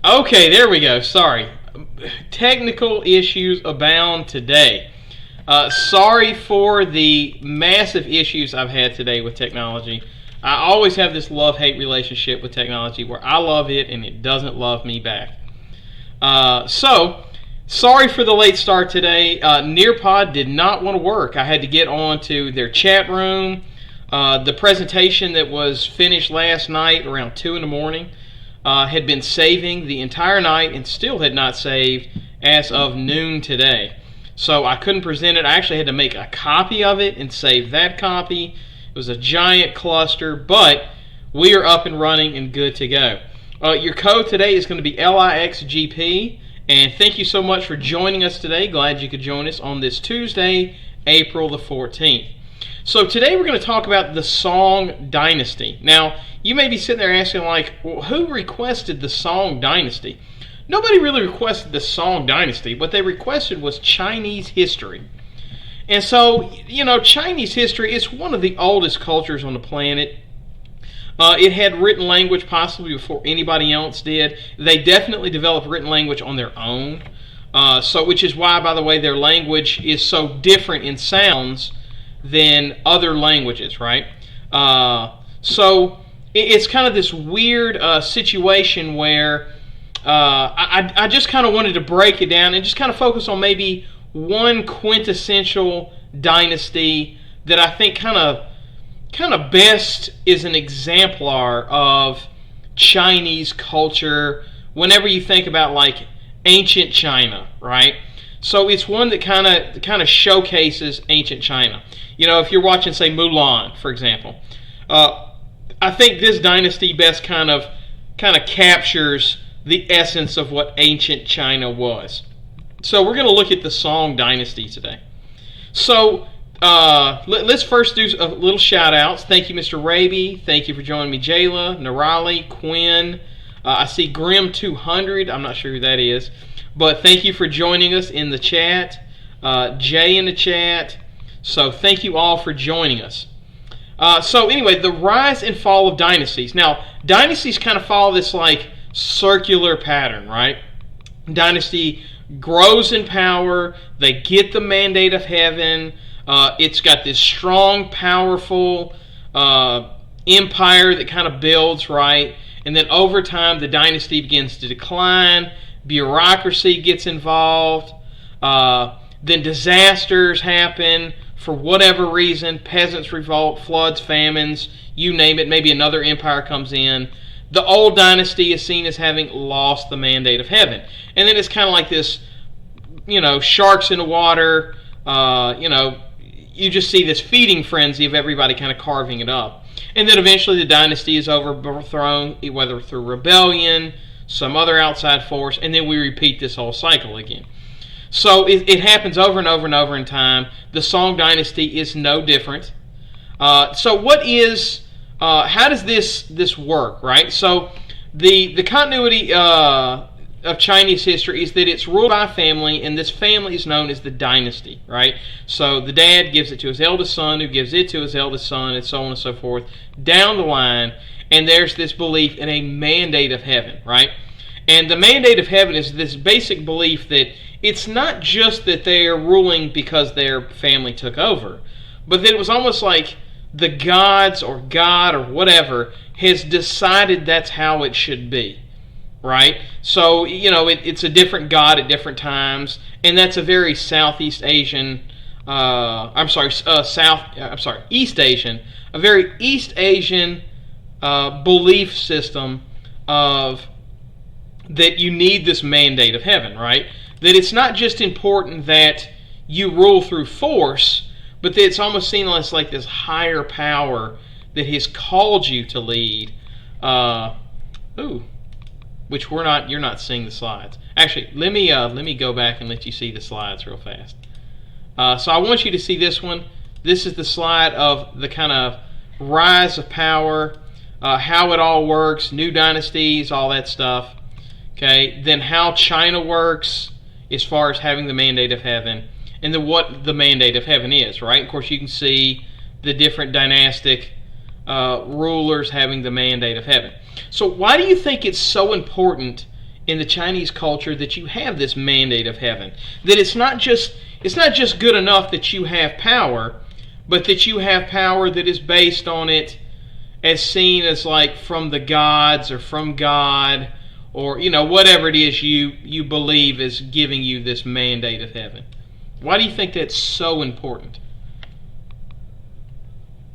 Okay, there we go. Sorry. Technical issues abound today. Sorry for the massive issues I've had today with technology. I always have this love-hate relationship with technology where I love it and it doesn't love me back. Sorry for the late start today. Nearpod did not want to work. I had to get on to their chat room. The presentation that was finished last night around 2 in the morning had been saving the entire night and still had not saved as of noon today. So I couldn't present it. I actually had to make a copy of it and save that copy. It was a giant cluster, but we are up and running and good to go. Your code today is going to be LIXGP, and thank you so much for joining us today. Glad you could join us on this Tuesday, April the 14th. So today we're going to talk about the Song Dynasty. Now, you may be sitting there asking, like, well, who requested the Song Dynasty? Nobody really requested the Song Dynasty. What they requested was Chinese history. And so, Chinese history is one of the oldest cultures on the planet. It had written language possibly before anybody else did. They definitely developed written language on their own. Which is why, by the way, their language is so different in sounds than other languages, right? It's kind of this weird situation where I just kind of wanted to break it down and just kind of focus on maybe one quintessential dynasty that I think kind of best is an exemplar of Chinese culture whenever you think about like ancient China, right? So it's one that kind of showcases ancient China. If you're watching, say, Mulan, for example, I think this dynasty best kind of captures the essence of what ancient China was. So we're going to look at the Song Dynasty today. So let's first do a little shout-outs. Thank you, Mr. Raby. Thank you for joining me, Jayla, Narali, Quinn. I see Grim200. I'm not sure who that is. But thank you for joining us in the chat. Jay in the chat. So thank you all for joining us. Anyway, the rise and fall of dynasties. Now, dynasties kind of follow this like circular pattern, right? Dynasty grows in power. They get the mandate of heaven. It's got this strong, powerful empire that kind of builds, right? And then over time, the dynasty begins to decline. Bureaucracy gets involved. Then disasters happen for whatever reason. Peasants revolt, floods, famines, you name it. Maybe another empire comes in. The old dynasty is seen as having lost the mandate of heaven. And then it's kind of like this, sharks in the water. You just see this feeding frenzy of everybody kind of carving it up. And then eventually the dynasty is overthrown, whether through rebellion, some other outside force, and then we repeat this whole cycle again. So it happens over and over and over in time. The Song Dynasty is no different. How does this work, right? So the continuity of Chinese history is that it's ruled by a family, and this family is known as the dynasty, right? So the dad gives it to his eldest son, who gives it to his eldest son, and so on and so forth, down the line, and there's this belief in a mandate of heaven, right? And the mandate of heaven is this basic belief that it's not just that they are ruling because their family took over, but that it was almost like the gods or God or whatever has decided that's how it should be, right? So, it's a different God at different times, and that's a very East Asian, a very East Asian belief system of that you need this mandate of heaven, right? That it's not just important that you rule through force, but that it's almost seen as like this higher power that has called you to lead. Which you're not seeing the slides. Actually, let me go back and let you see the slides real fast. So I want you to see this one. This is the slide of the kind of rise of power, how it all works, new dynasties, all that stuff. Okay, then how China works as far as having the mandate of heaven, and then what the mandate of heaven is, right? Of course, you can see the different dynastic rulers having the mandate of heaven. So why do you think it's so important in the Chinese culture that you have this mandate of heaven. That it's not just good enough that you have power, but that you have power that is based on it as seen as like from the gods or from God, or whatever it is you believe is giving you this mandate of heaven. Why do you think that's so important?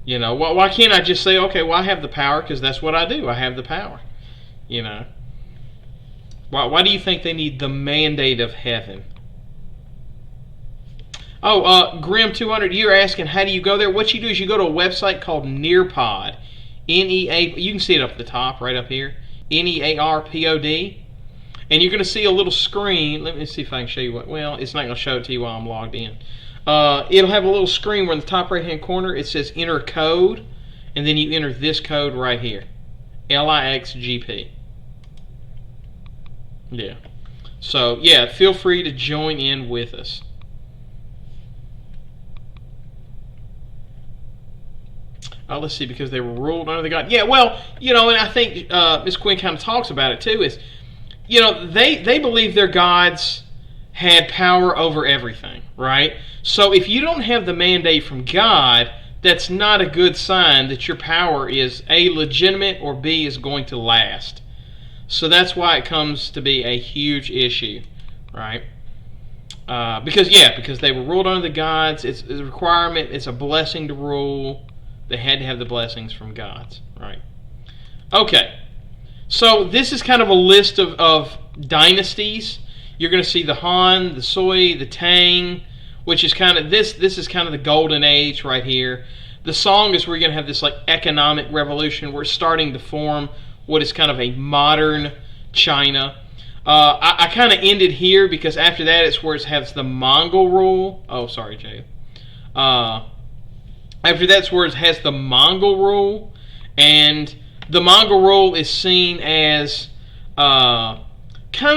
Why can't I just say, okay, well, I have the power because that's what I do. I have the power. Why do you think they need the mandate of heaven? Oh, Grim200, you're asking how do you go there? What you do is you go to a website called Nearpod. You can see it up at the top, right up here. Nearpod. And you're going to see a little screen. Let me see if I can show you well, it's not going to show it to you while I'm logged in. It'll have a little screen where in the top right-hand corner it says enter code, and then you enter this code right here. LIXGP. Yeah. So, yeah, feel free to join in with us. Let's see, because they were ruled under the God. Yeah, well, and I think Miss Quinn kind of talks about it too, is, they believe their gods had power over everything, right? So if you don't have the mandate from God, that's not a good sign that your power is A, legitimate, or B, is going to last. So that's why it comes to be a huge issue, right? Because they were ruled under the gods. It's a requirement. It's a blessing to rule. They had to have the blessings from gods, right? Okay, so this is kind of a list of dynasties. You're going to see the Han, the Sui, the Tang, which is kind of this is kind of the golden age right here. The Song is where you're going to have this like economic revolution. We're starting to form what is kind of a modern China. I kind of ended here because after that it's where it has the Mongol rule. Oh, sorry, Jay. After that's where it has the Mongol rule, and the Mongol rule is seen as kind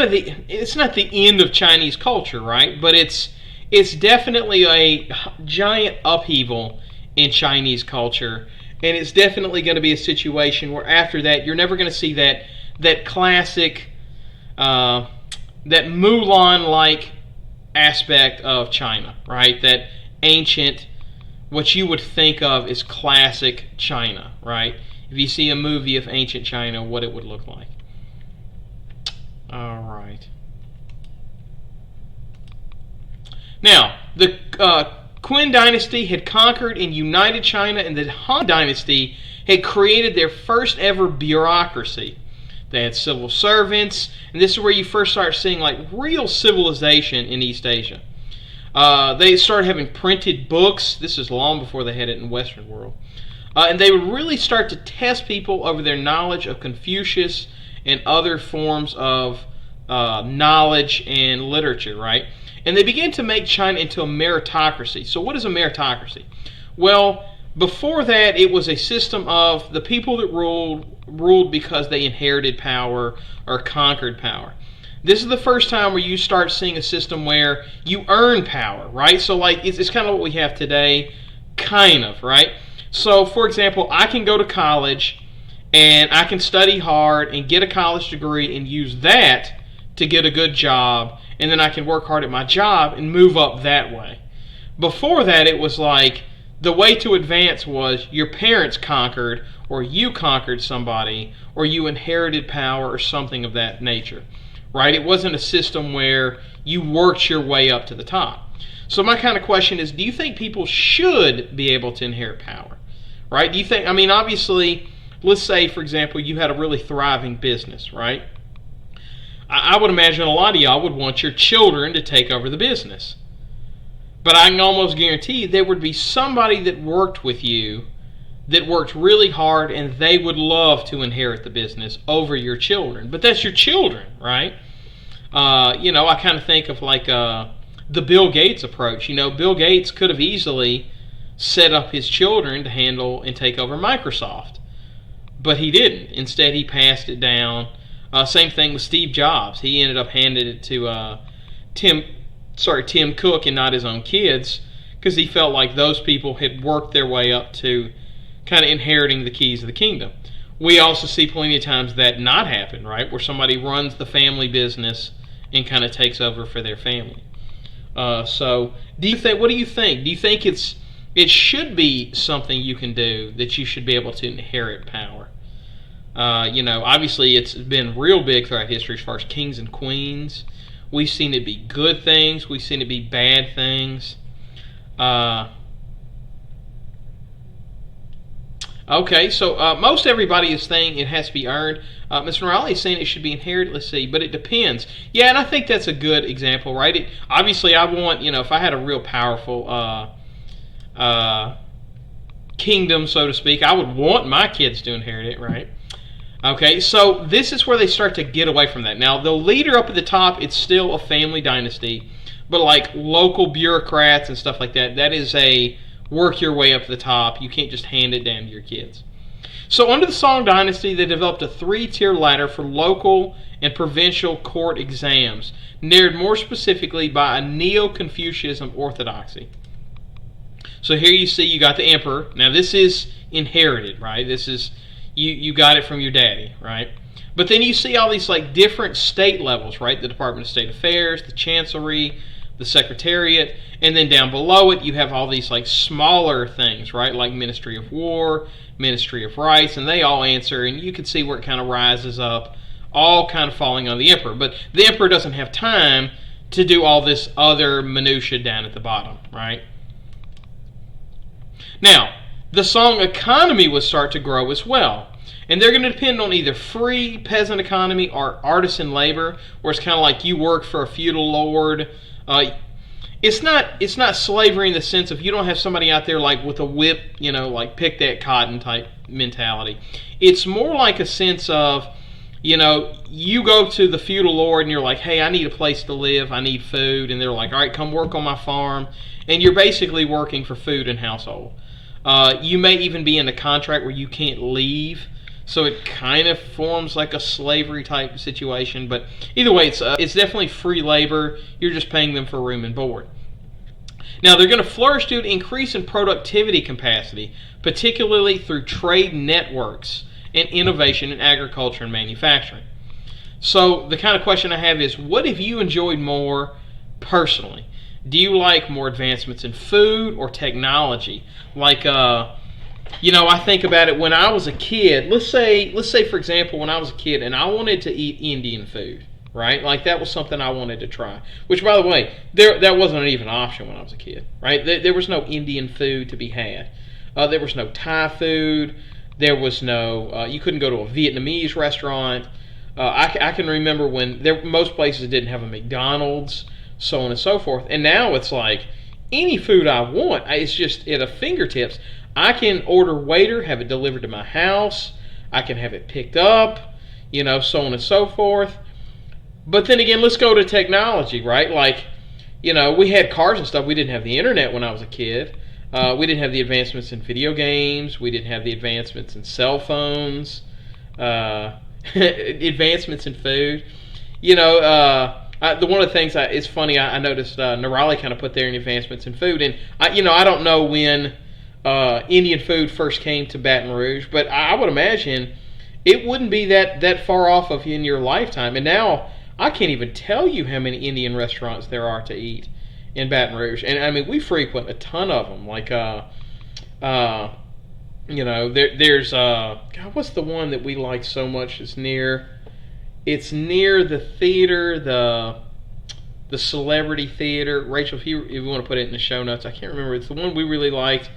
of it's not the end of Chinese culture, right? But it's definitely a giant upheaval in Chinese culture, and it's definitely going to be a situation where after that you're never going to see that classic, that Mulan-like aspect of China, right? That ancient, what you would think of as classic China, right? If you see a movie of ancient China, what it would look like. All right. Now, the Qin Dynasty had conquered and united China, and the Han Dynasty had created their first ever bureaucracy. They had civil servants, and this is where you first start seeing like real civilization in East Asia. They started having printed books. This is long before they had it in the Western world. And they would really start to test people over their knowledge of Confucius and other forms of knowledge and literature, right? And they began to make China into a meritocracy. So what is a meritocracy? Well, before that, it was a system of the people that ruled because they inherited power or conquered power. This is the first time where you start seeing a system where you earn power, right? So like it's kind of what we have today, kind of, right? So for example, I can go to college and I can study hard and get a college degree and use that to get a good job, and then I can work hard at my job and move up that way. Before that, it was like the way to advance was your parents conquered, or you conquered somebody, or you inherited power or something of that nature. Right? It wasn't a system where you worked your way up to the top. So my kind of question is, do you think people should be able to inherit power? Right? Do you think, obviously, let's say, for example, you had a really thriving business, right? I would imagine a lot of y'all would want your children to take over the business. But I can almost guarantee there would be somebody that worked with you that worked really hard, and they would love to inherit the business over your children. But that's your children, right? I kind of think of like the Bill Gates approach. Bill Gates could have easily set up his children to handle and take over Microsoft. But he didn't. Instead, he passed it down. Same thing with Steve Jobs. He ended up handing it to Tim Cook and not his own kids, because he felt like those people had worked their way up to kind of inheriting the keys of the kingdom. we also see plenty of times that not happen, right? Where somebody runs the family business and kind of takes over for their family. So, what do you think? Do you think it should be something you can do, that you should be able to inherit power? Obviously it's been real big throughout history as far as kings and queens. We've seen it be good things. We've seen it be bad things. Okay, so most everybody is saying it has to be earned. Mr. Raleigh is saying it should be inherited. Let's see, but it depends. Yeah, and I think that's a good example, right? Obviously, I want, if I had a real powerful kingdom, so to speak, I would want my kids to inherit it, right? Okay, so this is where they start to get away from that. Now, the leader up at the top, it's still a family dynasty, but like local bureaucrats and stuff like that, that is a work your way up to the top. You can't just hand it down to your kids. So under the Song Dynasty, they developed a 3-tier ladder for local and provincial court exams, narrowed more specifically by a Neo-Confucianism orthodoxy. So here you see you got the emperor. Now this is inherited, right? This is you got it from your daddy, right? But then you see all these like different state levels, right? The Department of State Affairs, the Chancellery, the Secretariat, and then down below it you have all these like smaller things, right? Like Ministry of War, Ministry of Rights, and they all answer, and you can see where it kind of rises up, all kind of falling on the emperor. But the emperor doesn't have time to do all this other minutia down at the bottom, right? Now, the Song economy would start to grow as well. And they're going to depend on either free peasant economy or artisan labor, where it's kind of like you work for a feudal lord. It's not slavery in the sense of you don't have somebody out there like with a whip, like pick that cotton type mentality. It's more like a sense of, you go to the feudal lord and you're like, hey, I need a place to live, I need food, and they're like, all right, come work on my farm, and you're basically working for food and household. You may even be in a contract where you can't leave, so it kind of forms like a slavery type situation. But either way, it's definitely free labor. You're just paying them for room and board. Now they're going to flourish due to increase in productivity capacity, particularly through trade networks and innovation in agriculture and manufacturing. So the kind of question I have is, what have you enjoyed more personally? Do you like more advancements in food or technology? Like, I think about it when I was a kid. Let's say, for example, when I was a kid and I wanted to eat Indian food, right? Like that was something I wanted to try. Which, by the way, that wasn't even an option when I was a kid, right? There was no Indian food to be had. There was no Thai food. There was no. You couldn't go to a Vietnamese restaurant. I can remember when most places didn't have a McDonald's, so on and so forth. And now it's like any food I want, it's just at a fingertips. I can order waiter, have it delivered to my house. I can have it picked up, so on and so forth. But then again, let's go to technology, right? Like, we had cars and stuff. We didn't have the internet when I was a kid. We didn't have the advancements in video games. We didn't have the advancements in cell phones. Advancements in food. One of the things it's funny, I noticed Nirali kind of put there in advancements in food, and I don't know when Indian food first came to Baton Rouge, but I would imagine it wouldn't be that far off of in your lifetime. And now I can't even tell you how many Indian restaurants there are to eat in Baton Rouge, and I mean we frequent a ton of them. Like there's God, what's the one that we like so much? It's near the theater, the Celebrity Theater. Rachel, if you want to put it in the show notes, I can't remember. It's the one we really liked,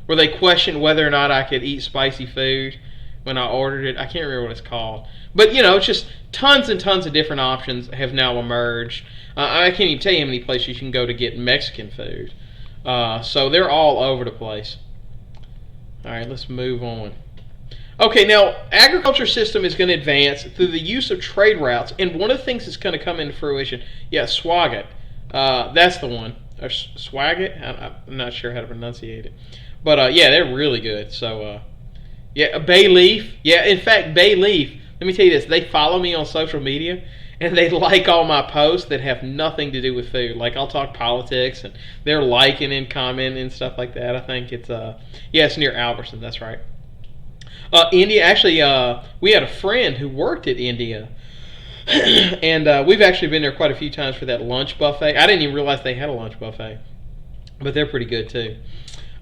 where they questioned whether or not I could eat spicy food when I ordered it. I can't remember what it's called. But, it's just tons and tons of different options have now emerged. I can't even tell you how many places you can go to get Mexican food. So they're all over the place. All right, let's move on. Okay, now, agriculture system is going to advance through the use of trade routes, and one of the things that's going to come into fruition, Swagat, that's the one, or Swagat, I'm not sure how to pronunciate it, but they're really good. So, bay leaf, in fact, bay leaf, let me tell you this, they follow me on social media, and they like all my posts that have nothing to do with food. Like, I'll talk politics, and they're liking and commenting and stuff like that. I think it's, it's near Albertson, that's right. India, actually, we had a friend who worked at India, and we've actually been there quite a few times for that lunch buffet. I didn't even realize they had a lunch buffet, but they're pretty good too.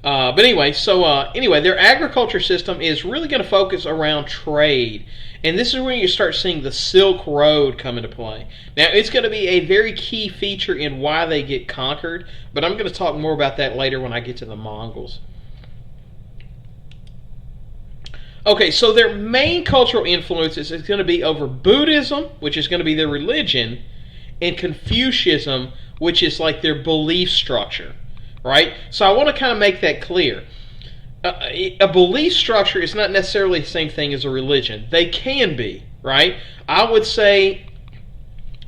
But anyway, anyway, their agriculture system is really going to focus around trade. And this is when you start seeing the Silk Road come into play. Now, it's going to be a very key feature in why they get conquered, but I'm going to talk more about that later when I get to the Mongols. Okay, so their main cultural influences is going to be over Buddhism, which is going to be their religion, and Confucianism, which is like their belief structure, right? So I want to kind of make that clear. A belief structure is not necessarily the same thing as a religion. They can be, right? I would say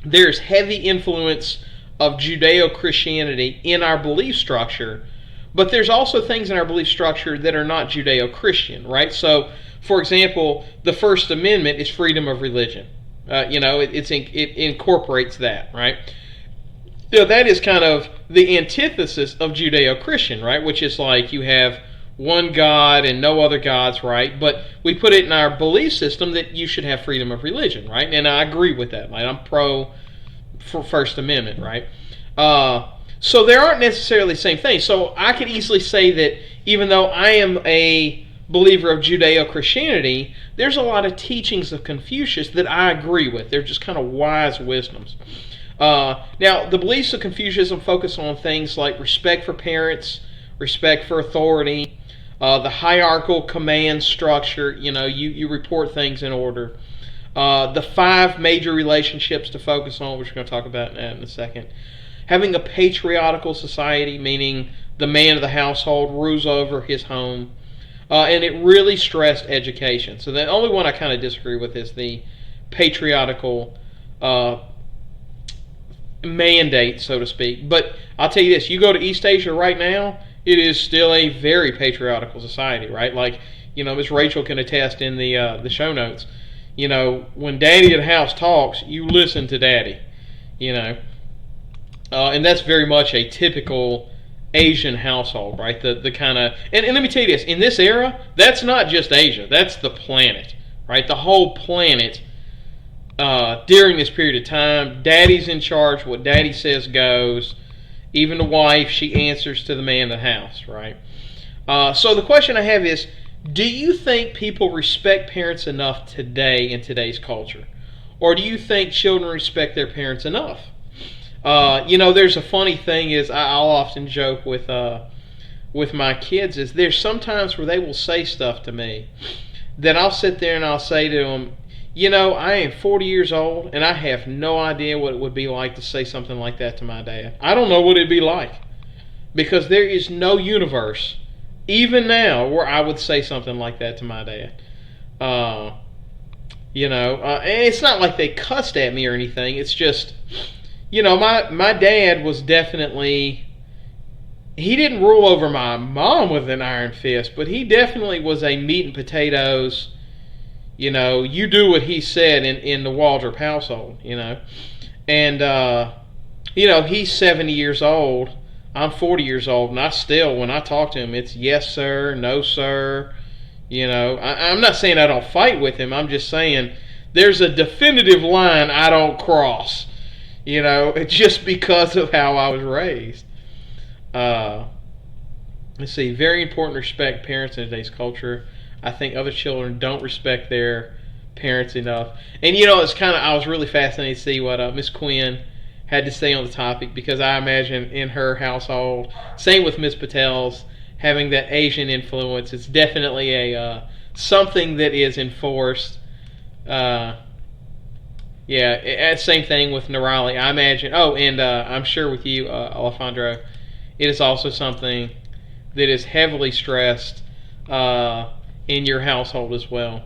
there's heavy influence of Judeo-Christianity in our belief structure, but there's also things in our belief structure that are not Judeo-Christian, right? So, for example, the First Amendment is freedom of religion. It incorporates that, right? So that is kind of the antithesis of Judeo-Christian, right? Which is like you have one God and no other gods, right? But we put it in our belief system that you should have freedom of religion, right? And I agree with that. Like, I'm pro for First Amendment, right? So there aren't necessarily the same thing. So I could easily say that even though I am a believer of Judeo-Christianity, there's a lot of teachings of Confucius that I agree with. They're just kind of wise wisdoms. Now, the beliefs of Confucianism focus on things like respect for parents, respect for authority, the hierarchical command structure. You report things in order. The 5 major relationships to focus on, which we're going to talk about in a second. Having a patriarchal society, meaning the man of the household rules over his home. And it really stressed education. So the only one I kind of disagree with is the patriarchal mandate, so to speak. But I'll tell you this, you go to East Asia right now, it is still a very patriarchal society, right? Like, Miss Rachel can attest in the show notes. When Daddy at the house talks, you listen to Daddy. And that's very much a typical Asian household, right? The kind of and let me tell you this: in this era, that's not just Asia; that's the planet, right? The whole planet. During this period of time, Daddy's in charge. What Daddy says goes. Even the wife, she answers to the man of the house, right? So the question I have is, do you think people respect parents enough today in today's culture? Or do you think children respect their parents enough? There's a funny thing is I'll often joke with my kids is there's sometimes where they will say stuff to me that I'll sit there and I'll say to them, I am 40 years old and I have no idea what it would be like to say something like that to my dad. I don't know what it'd be like because there is no universe, even now, where I would say something like that to my dad. And it's not like they cussed at me or anything. It's just, my dad was definitely, he didn't rule over my mom with an iron fist, but he definitely was a meat and potatoes, you do what he said in the Waldrop household, And, he's 70 years old. I'm 40 years old, and I still, when I talk to him, it's yes, sir, no, sir. I'm not saying I don't fight with him. I'm just saying there's a definitive line I don't cross, just because of how I was raised. Let's see, very important to respect parents in today's culture. I think other children don't respect their parents enough. And I was really fascinated to see what Miss Quinn had to say on the topic because I imagine in her household, same with Miss Patel's, having that Asian influence, it's definitely a something that is enforced. Same thing with Nirali. I imagine. Oh, and I'm sure with you, Alejandro, it is also something that is heavily stressed in your household as well.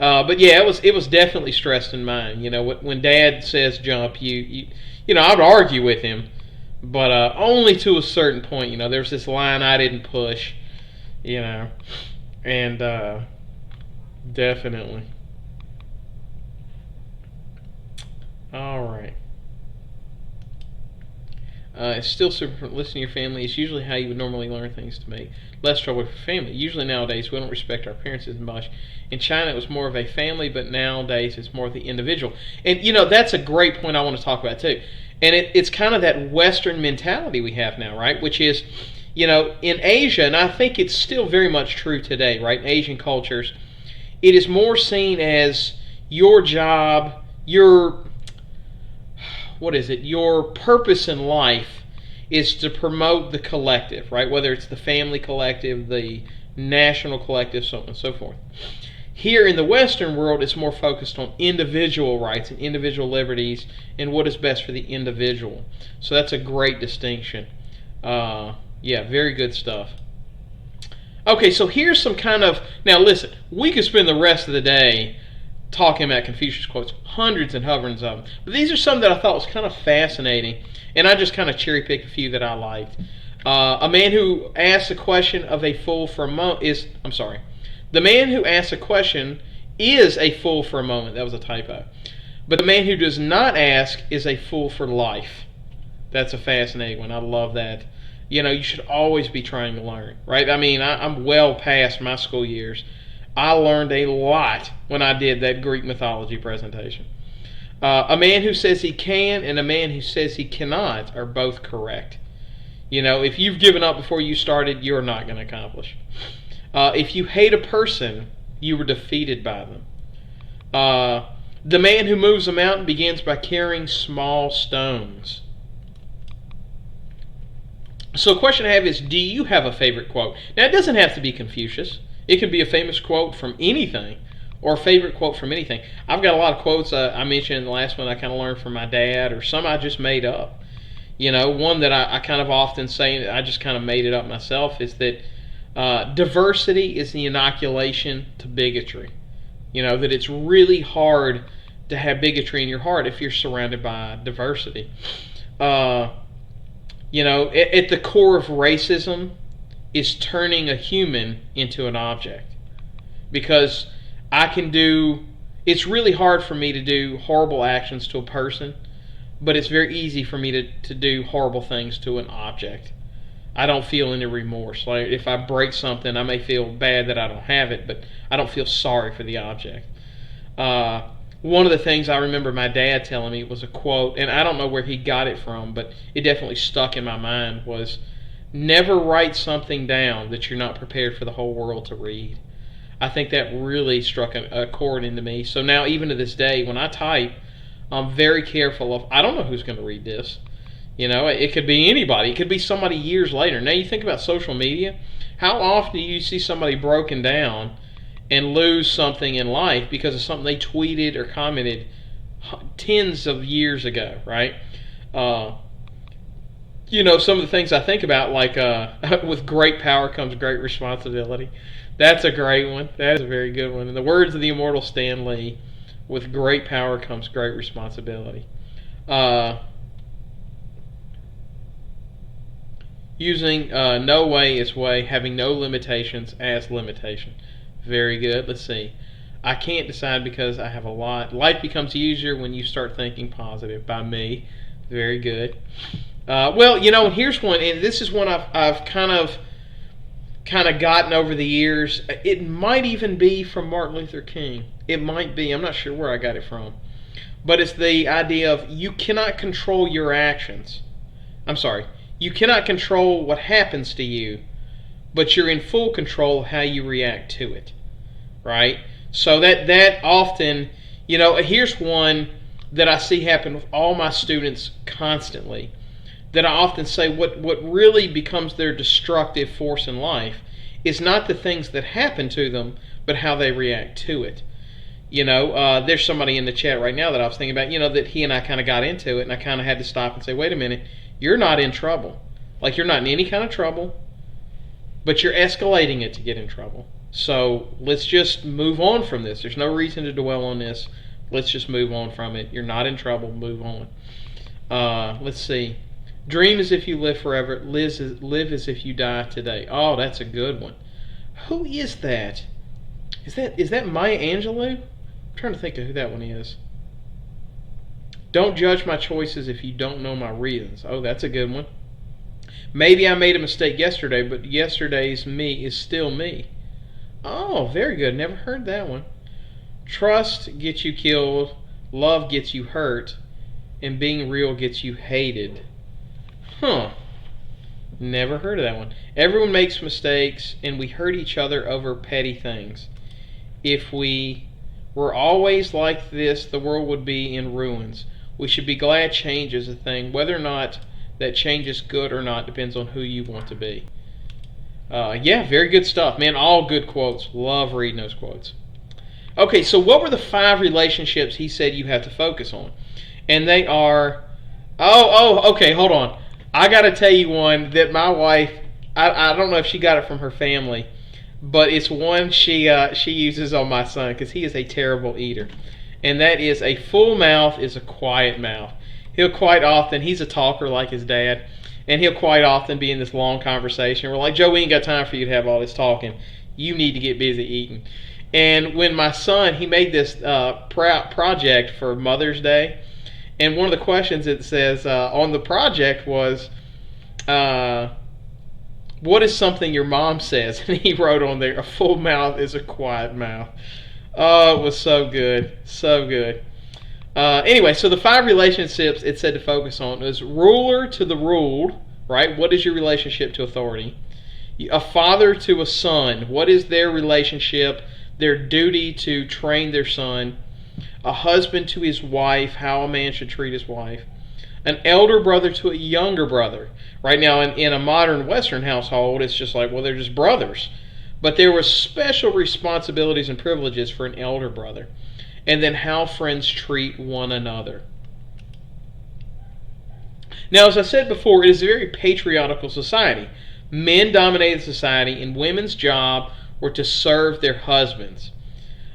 But yeah, it was definitely stressed in mine. When Dad says jump, I'd argue with him, but only to a certain point. There's this line I didn't push, and definitely. All right. It's still super important. Listen to your family. It's usually how you would normally learn things to make less trouble for family. Usually nowadays we don't respect our parents as much. In China it was more of a family, but nowadays it's more of the individual. And that's a great point I want to talk about too. And it's kind of that Western mentality we have now, right? Which is, in Asia, and I think it's still very much true today, right? In Asian cultures, it is more seen as your job, your purpose in life is to promote the collective, right? Whether it's the family collective, the national collective, so on and so forth. Here in the Western world, it's more focused on individual rights and individual liberties and what is best for the individual. So that's a great distinction. Very good stuff. Okay, so here's some now listen, we could spend the rest of the day talking about Confucius quotes, hundreds and hundreds of them. But these are some that I thought was kind of fascinating, and I just kind of cherry-picked a few that I liked. A man who asks a question of a fool for a moment the man who asks a question is a fool for a moment. That was a typo. But the man who does not ask is a fool for life. That's a fascinating one. I love that. You should always be trying to learn, right? I mean, I'm well past my school years. I learned a lot when I did that Greek mythology presentation. A man who says he can and a man who says he cannot are both correct. If you've given up before you started, you're not going to accomplish. If you hate a person, you were defeated by them. The man who moves a mountain begins by carrying small stones. So the question I have is, do you have a favorite quote? Now, it doesn't have to be Confucius. It can be a famous quote from anything or a favorite quote from anything. I've got a lot of quotes I mentioned in the last one I kind of learned from my dad, or some I just made up. One that I kind of often say, I just kind of made it up myself, is that diversity is the inoculation to bigotry. That it's really hard to have bigotry in your heart if you're surrounded by diversity. At the core of racism is turning a human into an object. Because it's really hard for me to do horrible actions to a person, but it's very easy for me to do horrible things to an object. I don't feel any remorse. Like, if I break something, I may feel bad that I don't have it, but I don't feel sorry for the object. One of the things I remember my dad telling me was a quote, and I don't know where he got it from, but it definitely stuck in my mind, was, never write something down that you're not prepared for the whole world to read. I think that really struck a chord into me. So now, even to this day, when I type, I'm very careful of, I don't know who's going to read this. It could be anybody. It could be somebody years later. Now, you think about social media. How often do you see somebody broken down and lose something in life because of something they tweeted or commented tens of years ago, right? Some of the things I think about, like with great power comes great responsibility. That's a great one. That is a very good one. In the words of the immortal Stan Lee, with great power comes great responsibility. Using no way is way, having no limitations as limitation. Very good. Let's see. I can't decide because I have a lot. Life becomes easier when you start thinking positive. By me. Very good. And here's one, and this is one I've kind of gotten over the years. It might even be from Martin Luther King. It might be. I'm not sure where I got it from. But it's the idea of, you cannot control your actions. I'm sorry. You cannot control what happens to you, but you're in full control of how you react to it. Right? So that often, here's one that I see happen with all my students constantly, that I often say what really becomes their destructive force in life is not the things that happen to them, but how they react to it. There's somebody in the chat right now that I was thinking about, that he and I kind of got into it, and I kind of had to stop and say, wait a minute, you're not in trouble. Like, you're not in any kind of trouble, but you're escalating it to get in trouble. So let's just move on from this. There's no reason to dwell on this. Let's just move on from it. You're not in trouble. Move on. Let's see. Dream as if you live forever. Live as if you die today. Oh, that's a good one. Who is that? Is that Maya Angelou? I'm trying to think of who that one is. Don't judge my choices if you don't know my reasons. Oh, that's a good one. Maybe I made a mistake yesterday, but yesterday's me is still me. Oh, very good. Never heard that one. Trust gets you killed, love gets you hurt, and being real gets you hated. Huh. Never heard of that one. Everyone makes mistakes, and we hurt each other over petty things. If we were always like this, the world would be in ruins. We should be glad change is a thing. Whether or not that change is good or not depends on who you want to be. Yeah, very good stuff, man. All good quotes. Love reading those quotes. Okay, so what were the 5 relationships he said you have to focus on? And they are... okay, hold on. I got to tell you one that my wife... I don't know if she got it from her family, but it's one she uses on my son because he is a terrible eater. And that is, a full mouth is a quiet mouth. He'll quite often... He's a talker like his dad. And he'll quite often be in this long conversation. We're like, Joe, we ain't got time for you to have all this talking. You need to get busy eating. And when my son, he made this project for Mother's Day, and one of the questions it says on the project was, what is something your mom says? And he wrote on there, a full mouth is a quiet mouth. Oh, it was so good. So good. Anyway, so the 5 relationships it said to focus on was ruler to the ruled, right? What is your relationship to authority? A father to a son. What is their relationship, their duty to train their son? A husband to his wife, how a man should treat his wife. An elder brother to a younger brother. Right now, in a modern Western household, it's just like, well, they're just brothers. But there were special responsibilities and privileges for an elder brother. And then how friends treat one another. Now, as I said before, it is a very patriarchal society. Men dominated society, and women's job were to serve their husbands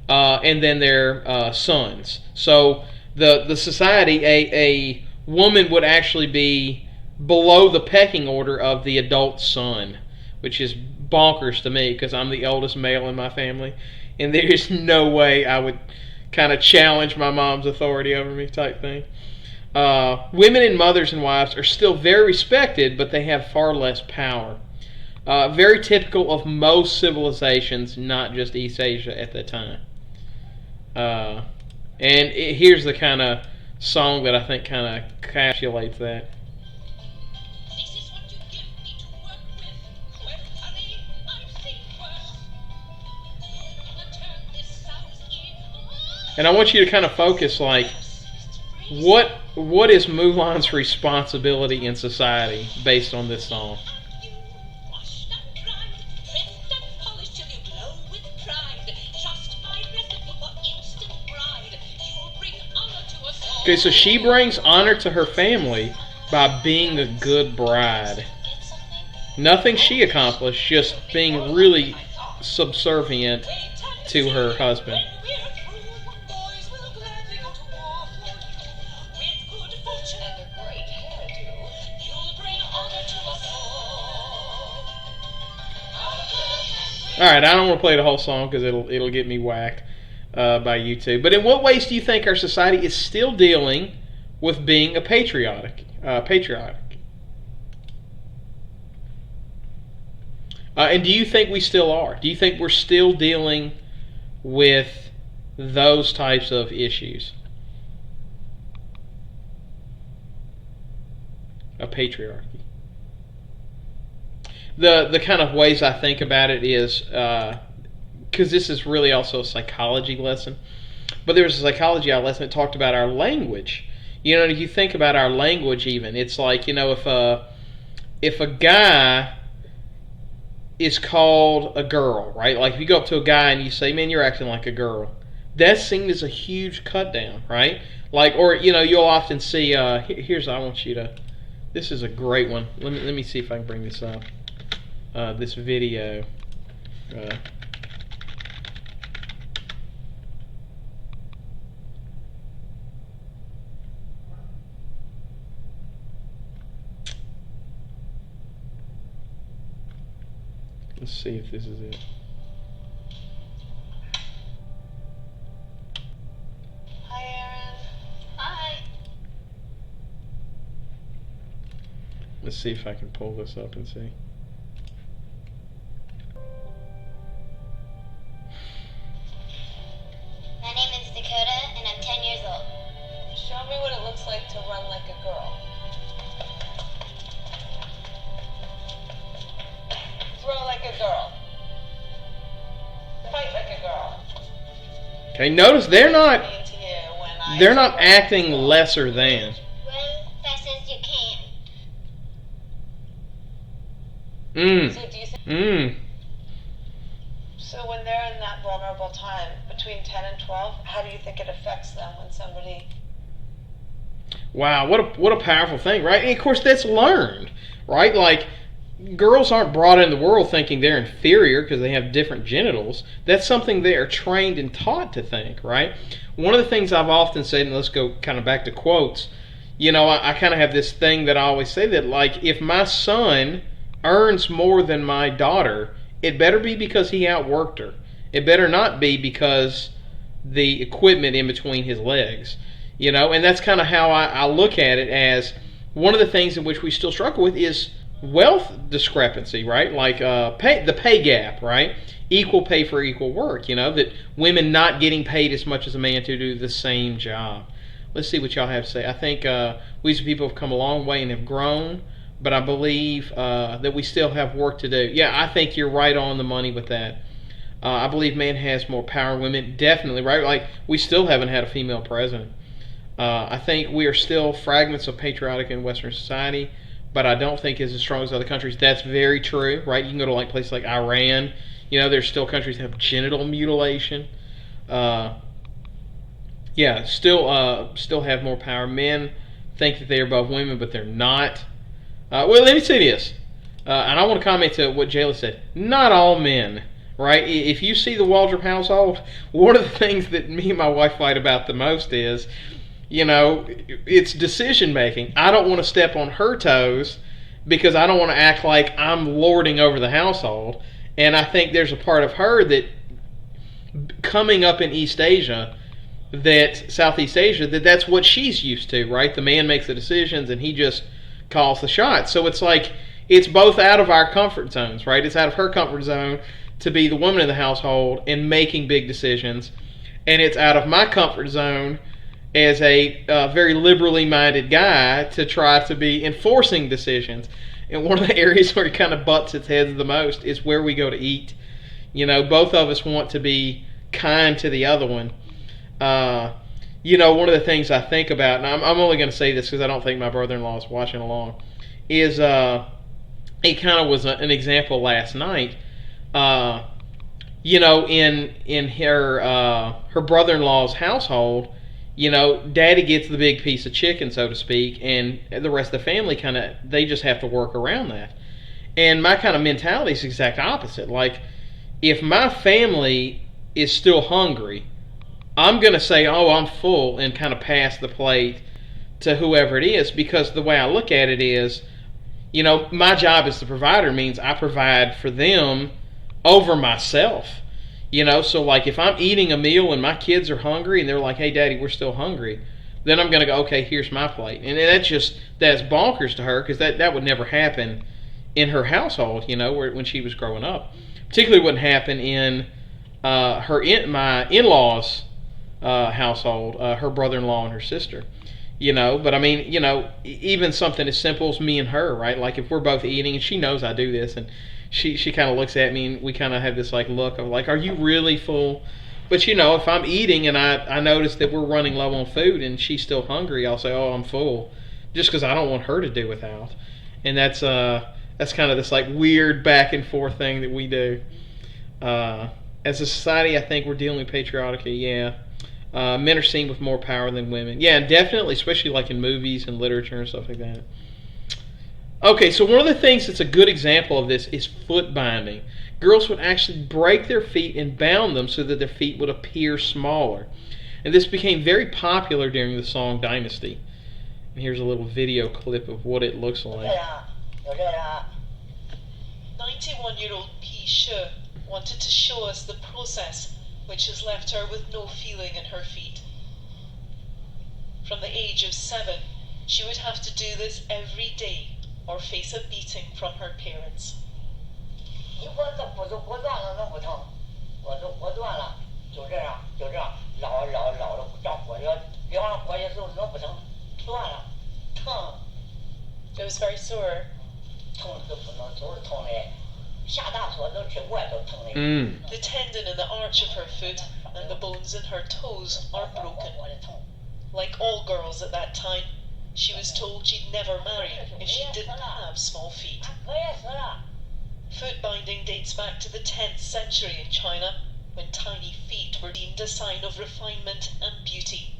and then their sons. So the society, a woman would actually be below the pecking order of the adult son, which is bonkers to me because I'm the oldest male in my family, and there is no way I would kind of challenge my mom's authority over me type thing. Women and mothers and wives are still very respected, but they have far less power. Very typical of most civilizations, not just East Asia at that time. Here's the kind of song that I think kind of encapsulates that. This is what you give me to work with. Quick, honey, I'm seeing worse. Turn this south in. And I want you to kind of focus, like, what is Mulan's responsibility in society based on this song? Okay, so she brings honor to her family by being a good bride. Nothing she accomplished, just being really subservient to her husband. Alright, I don't want to play the whole song because it'll get me whacked by YouTube. But in what ways do you think our society is still dealing with being a patriotic? And do you think we still are? Do you think we're still dealing with those types of issues? A patriarchy. The kind of ways I think about it is, because this is really also a psychology lesson, but there was a psychology lesson that talked about our language. You know, if you think about our language even, it's like, you know, if a guy is called a girl, right? Like if you go up to a guy and you say, man, you're acting like a girl, that's seen as a huge cut down, right? Like, or, you know, you'll often see, here's, I want you to, this is a great one. Let me see if I can bring this up. This video. Let's see if this is it. Hi, Aaron. Hi. Let's see if I can pull this up and see. My name is Dakota, and I'm 10 years old. Show me what it looks like to run like a girl. Throw like a girl. Fight like a girl. Okay, notice they're not Into you when I they're not acting lesser than. Run fast as you can. So do you think? So when they're in that vulnerable time between 10 and 12, how do you think it affects them when somebody? Wow, what a powerful thing, right? And of course, that's learned, right? Like, girls aren't brought into the world thinking they're inferior because they have different genitals. That's something they are trained and taught to think, right? One of the things I've often said, and let's go kind of back to quotes, you know, I kind of have this thing that I always say that, like, if my son earns more than my daughter, it better be because he outworked her. It better not be because the equipment in between his legs. You know, and that's kind of how I look at it, as one of the things in which we still struggle with is wealth discrepancy, right? Like the pay gap, right? Equal pay for equal work, you know, that women not getting paid as much as a man to do the same job. Let's see what y'all have to say. I think we as people have come a long way and have grown, but I believe that we still have work to do. Yeah, I think you're right on the money with that. I believe man has more power. Women, definitely, right? Like, we still haven't had a female president. I think we are still fragments of patriotic in Western society, but I don't think it's as strong as other countries. That's very true, right? You can go to like places like Iran. You know, there's still countries that have genital mutilation. Yeah, still have more power. Men think that they are above women, but they're not. Well, let me say this, and I want to comment to what Jayla said. Not all men, right? If you see the Waldrop household, one of the things that me and my wife fight about the most is, you know, it's decision making. I don't want to step on her toes because I don't want to act like I'm lording over the household. And I think there's a part of her that, coming up in East Asia, Southeast Asia, that's what she's used to, right? The man makes the decisions and he just calls the shots. So it's like, it's both out of our comfort zones, right? It's out of her comfort zone to be the woman in the household and making big decisions. And it's out of my comfort zone as a very liberally minded guy to try to be enforcing decisions. And one of the areas where it kind of butts its heads the most is where we go to eat. You know, both of us want to be kind to the other one. You know, one of the things I think about, and I'm only going to say this because I don't think my brother-in-law is watching along, is it kind of was an example last night. You know, in her brother-in-law's household, you know, Daddy gets the big piece of chicken, so to speak, and the rest of the family they just have to work around that. And my kind of mentality is the exact opposite. Like, if my family is still hungry, I'm going to say, oh, I'm full, and kind of pass the plate to whoever it is, because the way I look at it is, you know, my job as the provider means I provide for them over myself. You know, so like if I'm eating a meal and my kids are hungry and they're like, hey, Daddy, we're still hungry, then I'm going to go, okay, here's my plate. And that's bonkers to her, because that would never happen in her household, you know, when she was growing up. Particularly wouldn't happen in my in-laws' household, her brother-in-law and her sister. You know, but I mean, you know, even something as simple as me and her, right? Like if we're both eating, and she knows I do this, and she kind of looks at me, and we kind of have this like look of like, are you really full? But you know, if I'm eating and I notice that we're running low on food and she's still hungry, I'll say, oh, I'm full, just because I don't want her to do without. And that's kind of this like weird back and forth thing that we do. As a society, I think we're dealing with patriarchy. Yeah, men are seen with more power than women. Yeah, definitely, especially like in movies and literature and stuff like that. Okay, so one of the things that's a good example of this is foot binding. Girls would actually break their feet and bound them so that their feet would appear smaller. And this became very popular during the Song Dynasty. And here's a little video clip of what it looks like. 91-year-old P. Shi wanted to show us the process which has left her with no feeling in her feet. From the age of 7, she would have to do this every day, or face a beating from her parents. 你我这骨头骨断了能不疼？我断了，就这样，老了，长火药，凉了火药时候能不疼？断了，疼， It was very sore. 疼都不能，都是疼的，下大锁都吃过都疼的。The tendon in the arch of her foot and the bones in her toes are broken. 我的疼。 Like all girls at that time, she was told she'd never marry if she didn't have small feet. 可以死了。 Foot binding dates back to the 10th century in China, when tiny feet were deemed a sign of refinement and beauty.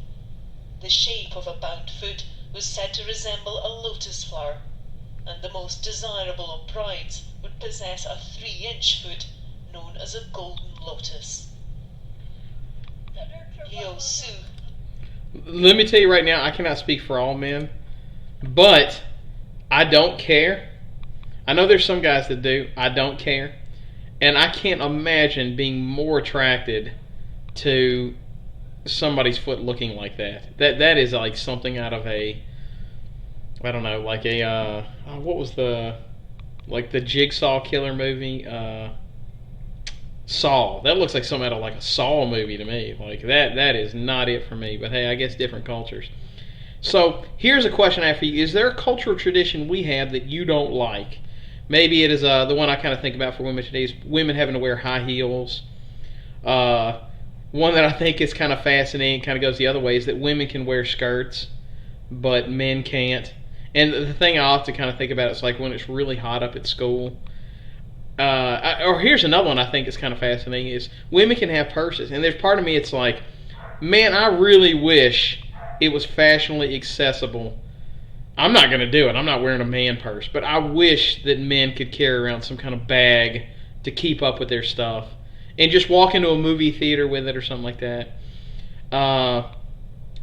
The shape of a bound foot was said to resemble a lotus flower, and the most desirable of brides would possess a 3-inch foot known as a golden lotus. Liu Su. Let me tell you right now, I cannot speak for all men, but I don't care. I know there's some guys that do. I don't care. And I can't imagine being more attracted to somebody's foot looking like that. That is like something out of a, I don't know, like a, what was the Jigsaw Killer movie? Saw. That looks like something out of like a Saw movie to me. Like that is not it for me. But hey, I guess different cultures. So here's a question I have for you. Is there a cultural tradition we have that you don't like? Maybe it is the one I kind of think about for women today is women having to wear high heels. One that I think is kind of fascinating, kind of goes the other way, is that women can wear skirts, but men can't. And the thing I often kind of think about is like when it's really hot up at school. Or here's another one I think is kind of fascinating is women can have purses. And there's part of me it's like, man, I really wish it was fashionably accessible. I'm not going to do it. I'm not wearing a man purse. But I wish that men could carry around some kind of bag to keep up with their stuff. And just walk into a movie theater with it or something like that.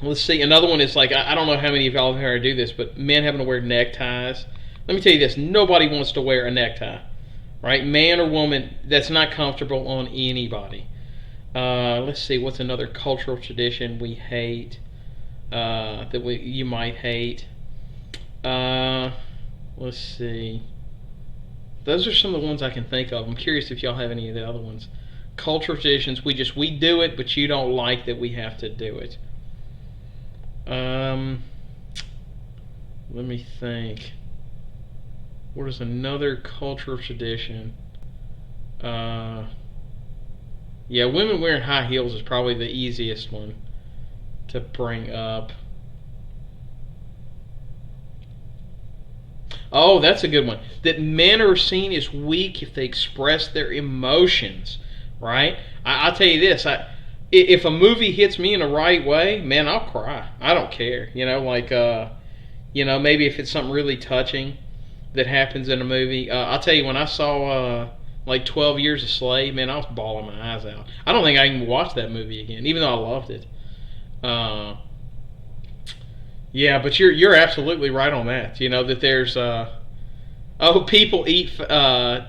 Let's see. Another one is like, I don't know how many of y'all have heard do this, but men having to wear neckties. Let me tell you this. Nobody wants to wear a necktie. Right? Man or woman, that's not comfortable on anybody. Let's see. What's another cultural tradition we hate? That you might hate? Let's see. Those are some of the ones I can think of. I'm curious if y'all have any of the other ones. Cultural traditions, we do it, but you don't like that we have to do it. Let me think. What is another cultural tradition? Yeah, women wearing high heels is probably the easiest one to bring up. Oh, that's a good one. That men are seen as weak if they express their emotions, right? I'll tell you this. If a movie hits me in the right way, man, I'll cry. I don't care. Maybe if it's something really touching that happens in a movie. I'll tell you, when I saw 12 Years a Slave, man, I was bawling my eyes out. I don't think I can watch that movie again, even though I loved it. Yeah, but you're absolutely right on that. That there's people eat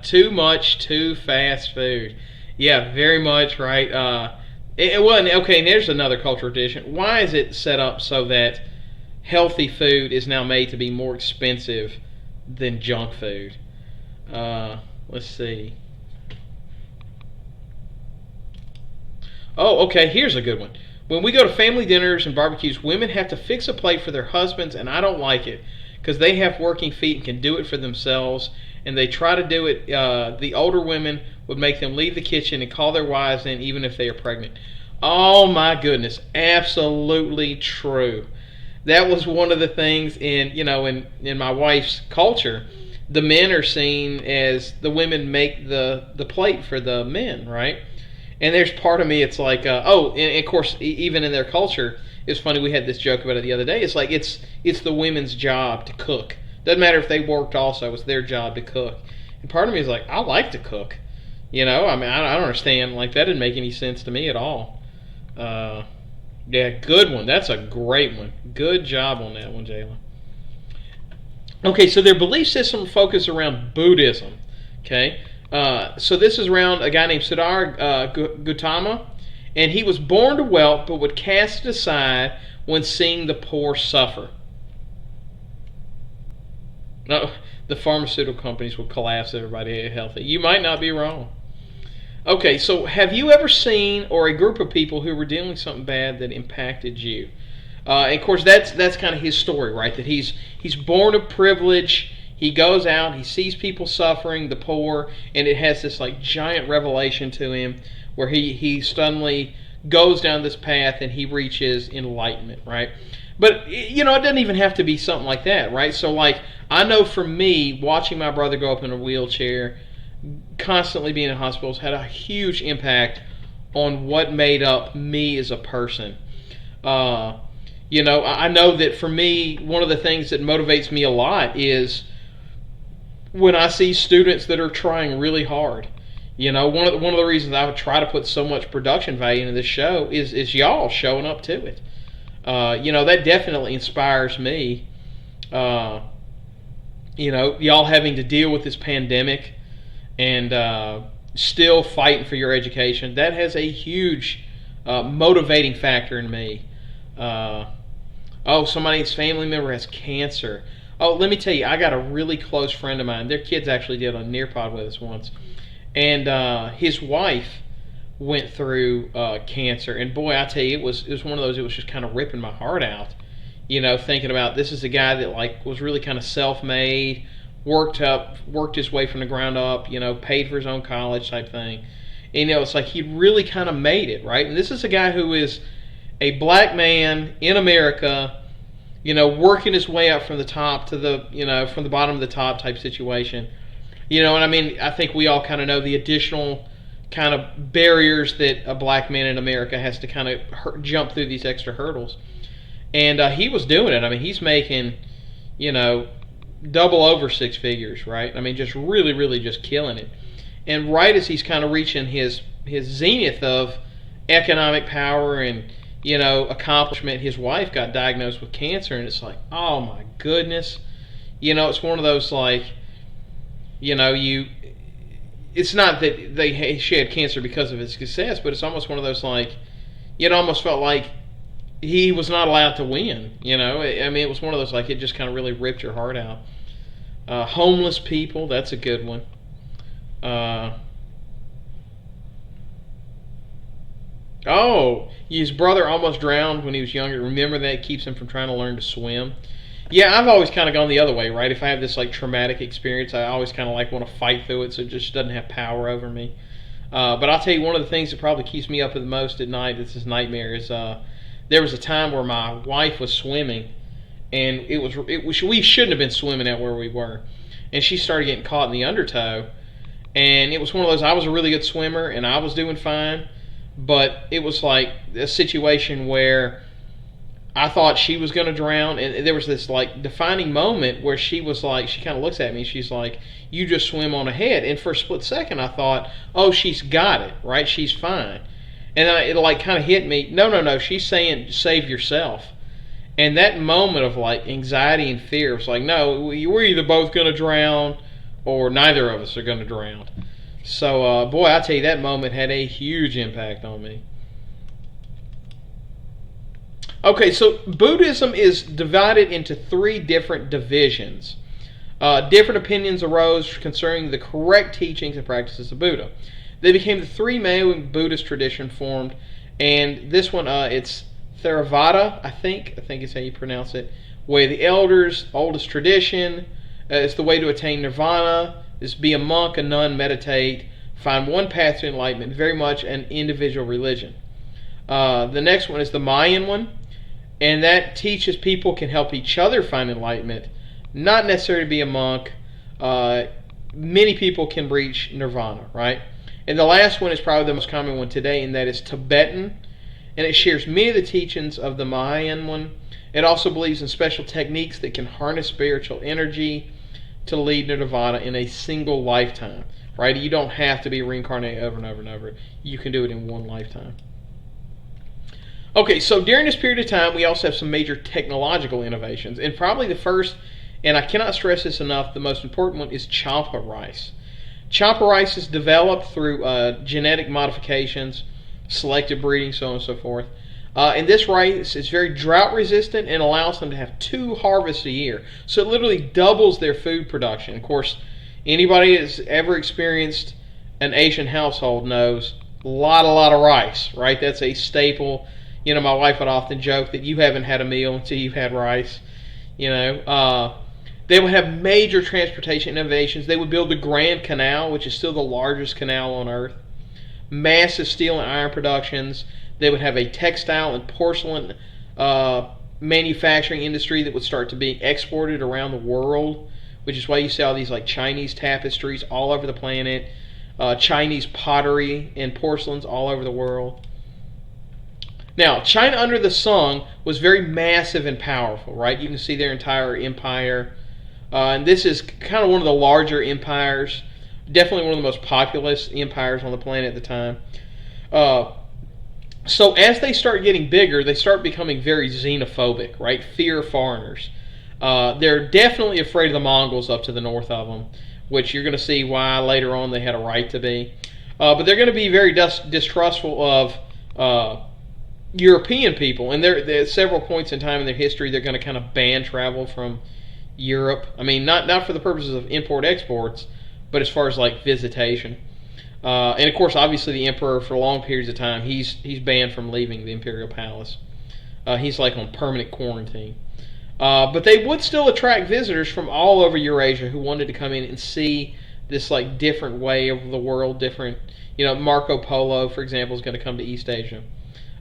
too much too fast food. Yeah, very much right. Okay, and there's another cultural tradition. Why is it set up so that healthy food is now made to be more expensive than junk food? Let's see. Oh, okay, here's a good one. When we go to family dinners and barbecues, women have to fix a plate for their husbands, and I don't like it because they have working feet and can do it for themselves, and they try to do it. The older women would make them leave the kitchen and call their wives in even if they are pregnant. Oh my goodness, absolutely true. That was one of the things in my wife's culture. The men are seen as the women make the plate for the men, right? And there's part of me, it's like, and of course, even in their culture, it's funny, we had this joke about it the other day. It's like, it's the women's job to cook. Doesn't matter if they worked also, it's their job to cook. And part of me is like, I like to cook. I don't understand, that didn't make any sense to me at all. Yeah, good one. That's a great one. Good job on that one, Jayla. Okay, so their belief system focused around Buddhism. Okay, so this is around a guy named Siddhartha Gautama, and he was born to wealth, but would cast it aside when seeing the poor suffer. No, the pharmaceutical companies will collapse everybody healthy. You might not be wrong. Okay, so have you ever seen or a group of people who were dealing with something bad that impacted you? And of course, that's kind of his story, right? That he's born of privilege. He goes out, he sees people suffering, the poor, and it has this like giant revelation to him where he suddenly goes down this path and he reaches enlightenment, right? But it doesn't even have to be something like that, right? So like I know for me, watching my brother go up in a wheelchair, constantly being in hospitals, had a huge impact on what made up me as a person. I know that for me, one of the things that motivates me a lot is when I see students that are trying really hard. One of the reasons I would try to put so much production value into this show is y'all showing up to it. That definitely inspires me. Y'all having to deal with this pandemic and still fighting for your education. That has a huge motivating factor in me. Somebody's family member has cancer. Oh, let me tell you, I got a really close friend of mine. Their kids actually did a Nearpod with us once. And his wife went through cancer. And boy, I tell you, it was one of those, it was just kind of ripping my heart out. Thinking about this is a guy that like was really kind of self-made, worked his way from the ground up, paid for his own college type thing. And, it's like he really kind of made it, right? And this is a guy who is a black man in America, working his way up from the top to the, from the bottom of the top type situation. And I mean, I think we all kind of know the additional kind of barriers that a black man in America has to kind of jump through these extra hurdles. And he was doing it. I mean, he's making, double over six figures, right? I mean, just really, really just killing it. And right as he's kind of reaching his zenith of economic power and, accomplishment, his wife got diagnosed with cancer. And it's like, oh my goodness. It's one of those like, it's not that she had cancer because of his success, but it's almost one of those like, it almost felt like he was not allowed to win. I mean, it was one of those like it just kind of really ripped your heart out. Homeless people, that's a good one. His brother almost drowned when he was younger. Remember that? It keeps him from trying to learn to swim. Yeah, I've always kind of gone the other way, right? If I have this like traumatic experience, I always kind of like want to fight through it so it just doesn't have power over me. But I'll tell you, one of the things that probably keeps me up the most at night, this is nightmare, is there was a time where my wife was swimming, and we shouldn't have been swimming out where we were, and she started getting caught in the undertow, and it was one of those, I was a really good swimmer, and I was doing fine, but it was like a situation where I thought she was going to drown, and there was this like defining moment where she was like, she kind of looks at me, she's like, you just swim on ahead. And for a split second I thought, oh, she's got it, right? She's fine. And then it like kind of hit me, no, she's saying save yourself. And that moment of like anxiety and fear was like, no, we're either both going to drown or neither of us are going to drown. So, boy, I tell you, that moment had a huge impact on me. Okay, so Buddhism is divided into three different divisions. Different opinions arose concerning the correct teachings and practices of Buddha. They became the three main Buddhist tradition formed, and this one, it's Theravada, I think is how you pronounce it. Way of the elders, oldest tradition. It's the way to attain nirvana. Is be a monk, a nun, meditate, find one path to enlightenment. Very much an individual religion. The next one is the Mayan one. And that teaches people can help each other find enlightenment, not necessarily be a monk. Many people can reach nirvana, right? And the last one is probably the most common one today, and that is Tibetan. And it shares many of the teachings of the Mayan one. It also believes in special techniques that can harness spiritual energy to lead to nirvana in a single lifetime, right? You don't have to be reincarnated over and over and over. You can do it in one lifetime. Okay, so during this period of time, we also have some major technological innovations. And probably the first, and I cannot stress this enough, the most important one is champa rice. Champa rice is developed through genetic modifications, selective breeding, so on and so forth. And this rice is very drought resistant and allows them to have 2 harvests a year. So it literally doubles their food production. Of course, anybody that's ever experienced an Asian household knows a lot of rice, right? That's a staple. My wife would often joke that you haven't had a meal until you've had rice. They would have major transportation innovations. They would build the Grand Canal, which is still the largest canal on Earth. Massive steel and iron productions. They would have a textile and porcelain manufacturing industry that would start to be exported around the world, which is why you see all these like Chinese tapestries all over the planet, Chinese pottery and porcelains all over the world. Now, China under the Song was very massive and powerful, right? You can see their entire empire. And this is kind of one of the larger empires, definitely one of the most populous empires on the planet at the time. So as they start getting bigger, they start becoming very xenophobic, right? Fear foreigners. They're definitely afraid of the Mongols up to the north of them, which you're going to see why later on they had a right to be. But they're going to be very distrustful of European people. And there at several points in time in their history, they're going to kind of ban travel from Europe. I mean, not for the purposes of import-exports, but as far as like visitation. And of course, obviously, the emperor for long periods of time, he's banned from leaving the imperial palace. He's like on permanent quarantine. But they would still attract visitors from all over Eurasia who wanted to come in and see this like different way of the world, different. Marco Polo, for example, is going to come to East Asia,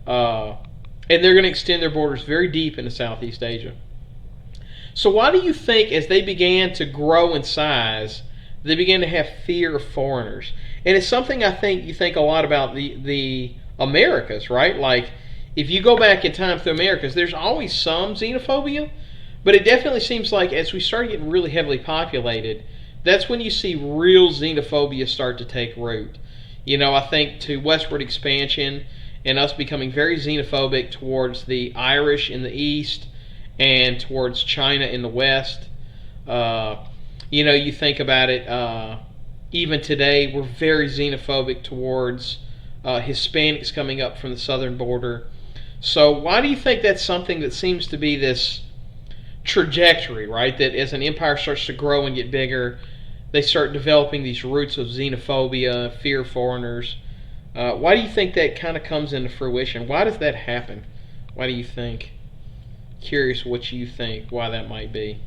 and they're going to extend their borders very deep into Southeast Asia. So why do you think, as they began to grow in size, they began to have fear of foreigners? And it's something I think you think a lot about the Americas, right? Like, if you go back in time to the Americas, there's always some xenophobia, but it definitely seems like as we start getting really heavily populated, that's when you see real xenophobia start to take root. I think to westward expansion and us becoming very xenophobic towards the Irish in the east and towards China in the west. You think about it, even today we're very xenophobic towards Hispanics coming up from the southern border. So why do you think that's something that seems to be this trajectory, right? That as an empire starts to grow and get bigger, they start developing these roots of xenophobia, fear of foreigners. Why do you think that kind of comes into fruition? Why does that happen? Why do you think? Curious what you think, why that might be.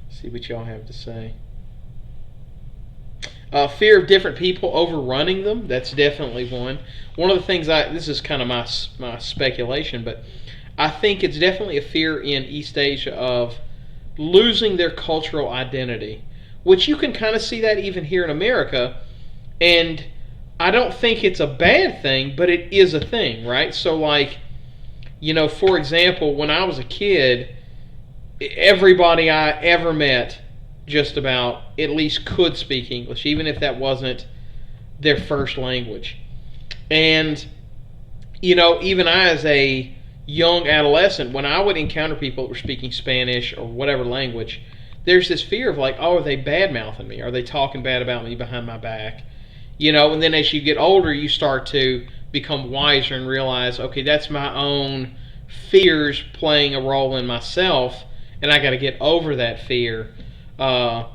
See what y'all have to say. Fear of different people overrunning them, that's definitely one. One of the things this is kind of my speculation, but I think it's definitely a fear in East Asia of losing their cultural identity, which you can kind of see that even here in America, and I don't think it's a bad thing, but it is a thing, right? So like, for example, when I was a kid, everybody I ever met just about at least could speak English, even if that wasn't their first language. And, even I as a young adolescent, when I would encounter people that were speaking Spanish or whatever language, there's this fear of like, oh, are they bad-mouthing me? Are they talking bad about me behind my back? And then as you get older, you start to become wiser and realize, okay, that's my own fears playing a role in myself, and I got to get over that fear. So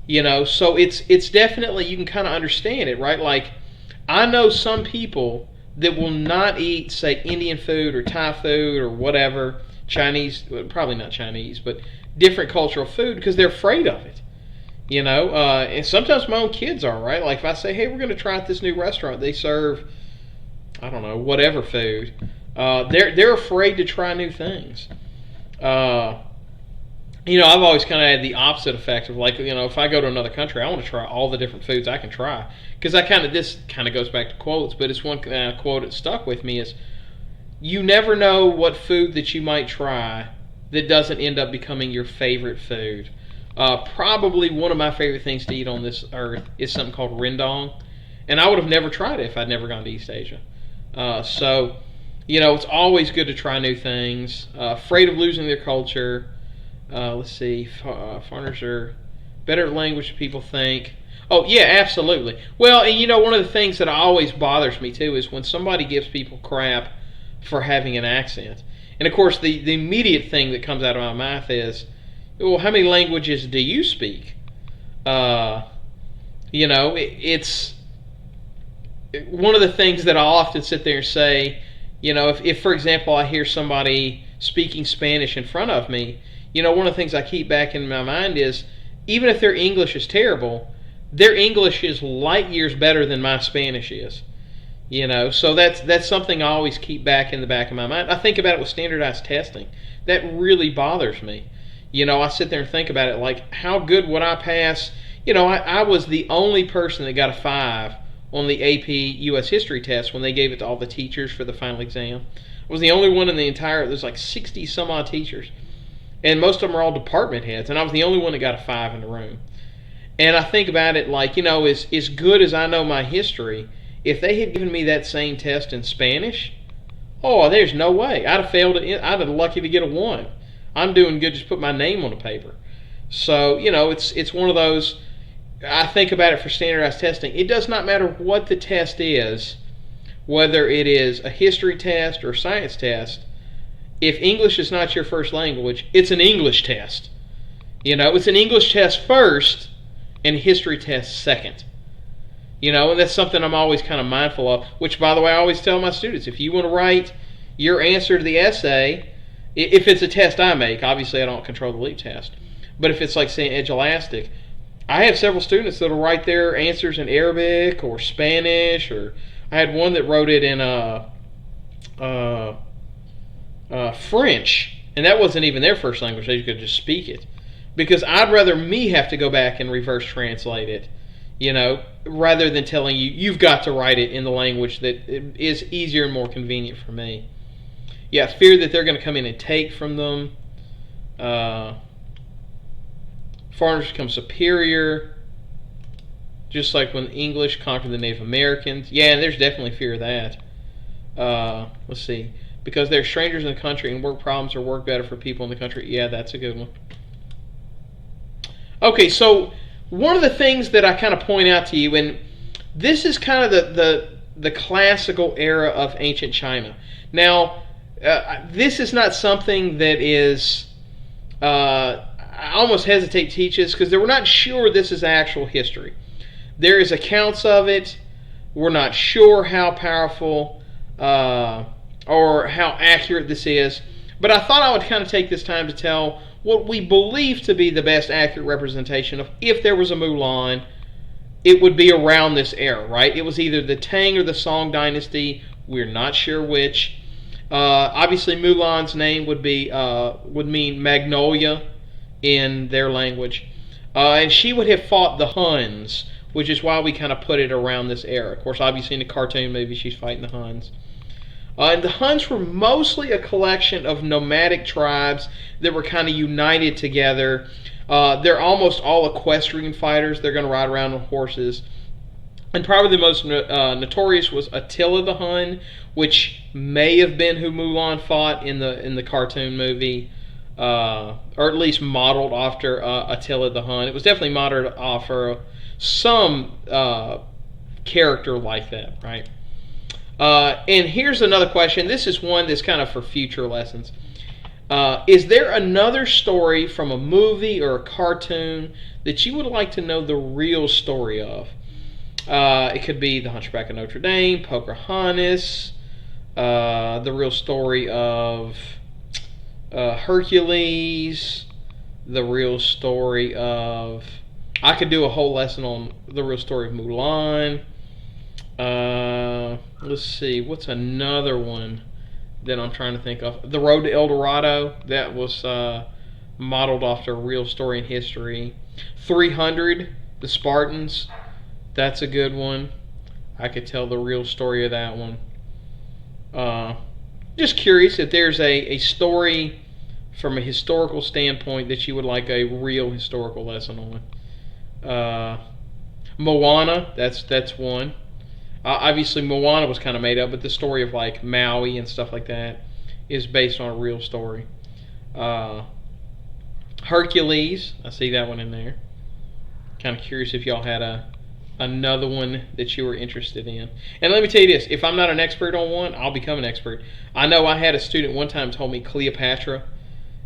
it's definitely, you can kind of understand it, right? Like, I know some people that will not eat, say, Indian food or Thai food or whatever, Chinese, probably not Chinese, but different cultural food because they're afraid of it. And sometimes my own kids are, right? Like if I say, hey, we're going to try out this new restaurant, they serve, I don't know, whatever food. They're afraid to try new things. I've always kind of had the opposite effect of like, if I go to another country, I want to try all the different foods I can try. Because this kind of goes back to quotes, but it's one quote that stuck with me is, you never know what food that you might try that doesn't end up becoming your favorite food. Probably one of my favorite things to eat on this earth is something called rendang. And I would have never tried it if I'd never gone to East Asia. So, it's always good to try new things. Afraid of losing their culture. Let's see. Foreigners are Better language people think. Oh, yeah, absolutely. Well, and one of the things that always bothers me, too, is when somebody gives people crap for having an accent. And, of course, the immediate thing that comes out of my mouth is, well, how many languages do you speak? It's one of the things that I often sit there and say, if for example, I hear somebody speaking Spanish in front of me, one of the things I keep back in my mind is, even if their English is terrible, their English is light years better than my Spanish is. So that's something I always keep back in the back of my mind. I think about it with standardized testing. That really bothers me. I sit there and think about it, like, how good would I pass? I was the only person that got a 5 on the AP U.S. History test when they gave it to all the teachers for the final exam. I was the only one in the entire, there's like 60 some odd teachers. And most of them are all department heads, and I was the only one that got a 5 in the room. And I think about it like, as good as I know my history, if they had given me that same test in Spanish, there's no way. I'd have failed it. I'd have been lucky to get a 1. I'm doing good, just put my name on the paper. So, it's one of those, I think about it for standardized testing. It does not matter what the test is, whether it is a history test or a science test. If English is not your first language, it's an English test. It's an English test first and a history test second. And that's something I'm always kind of mindful of, which, by the way, I always tell my students, if you want to write your answer to the essay, if it's a test I make, obviously I don't control the LEAP test, but if it's like, say, Edulastic, I have several students that will write their answers in Arabic or Spanish, or I had one that wrote it in French, and that wasn't even their first language. They could just speak it. Because I'd rather me have to go back and reverse translate it, rather than telling you, you've got to write it in the language that is easier and more convenient for me. Yeah, fear that they're going to come in and take from them. Foreigners become superior, just like when the English conquered the Native Americans. Yeah, and there's definitely fear of that. Let's see. Because they're strangers in the country and work problems or work better for people in the country. Yeah, that's a good one. Okay, so one of the things that I kind of point out to you, and this is kind of the classical era of ancient China. Now, this is not something that is, I almost hesitate to teach this because we're not sure this is actual history. There is accounts of it. We're not sure how powerful or how accurate this is. But I thought I would kind of take this time to tell what we believe to be the best accurate representation of if there was a Mulan, it would be around this era, right? It was either the Tang or the Song Dynasty. We're not sure which. Obviously, Mulan's name would mean magnolia in their language. And she would have fought the Huns, which is why we kind of put it around this era. Of course, obviously in the cartoon movie, she's fighting the Huns. And the Huns were mostly a collection of nomadic tribes that were kind of united together. They're almost all equestrian fighters. They're going to ride around on horses. And probably the most notorious was Attila the Hun, which may have been who Mulan fought in the cartoon movie, or at least modeled after Attila the Hun. It was definitely modeled after some character like that, right? And here's another question. This is one that's kind of for future lessons. Is there another story from a movie or a cartoon that you would like to know the real story of? It could be The Hunchback of Notre Dame, Pocahontas, the real story of Hercules, the real story of... I could do a whole lesson on the real story of Mulan. Let's see, what's another one that I'm trying to think of? The Road to El Dorado, that was modeled after a real story in history. 300, the Spartans, that's a good one. I could tell the real story of that one. Just curious if there's a story from a historical standpoint that you would like a real historical lesson on. Moana, that's one. Obviously, Moana was kind of made up, but the story of like Maui and stuff like that is based on a real story. Hercules, I see that one in there. Kind of curious if y'all had another one that you were interested in. And let me tell you this, if I'm not an expert on one, I'll become an expert. I know I had a student one time told me Cleopatra,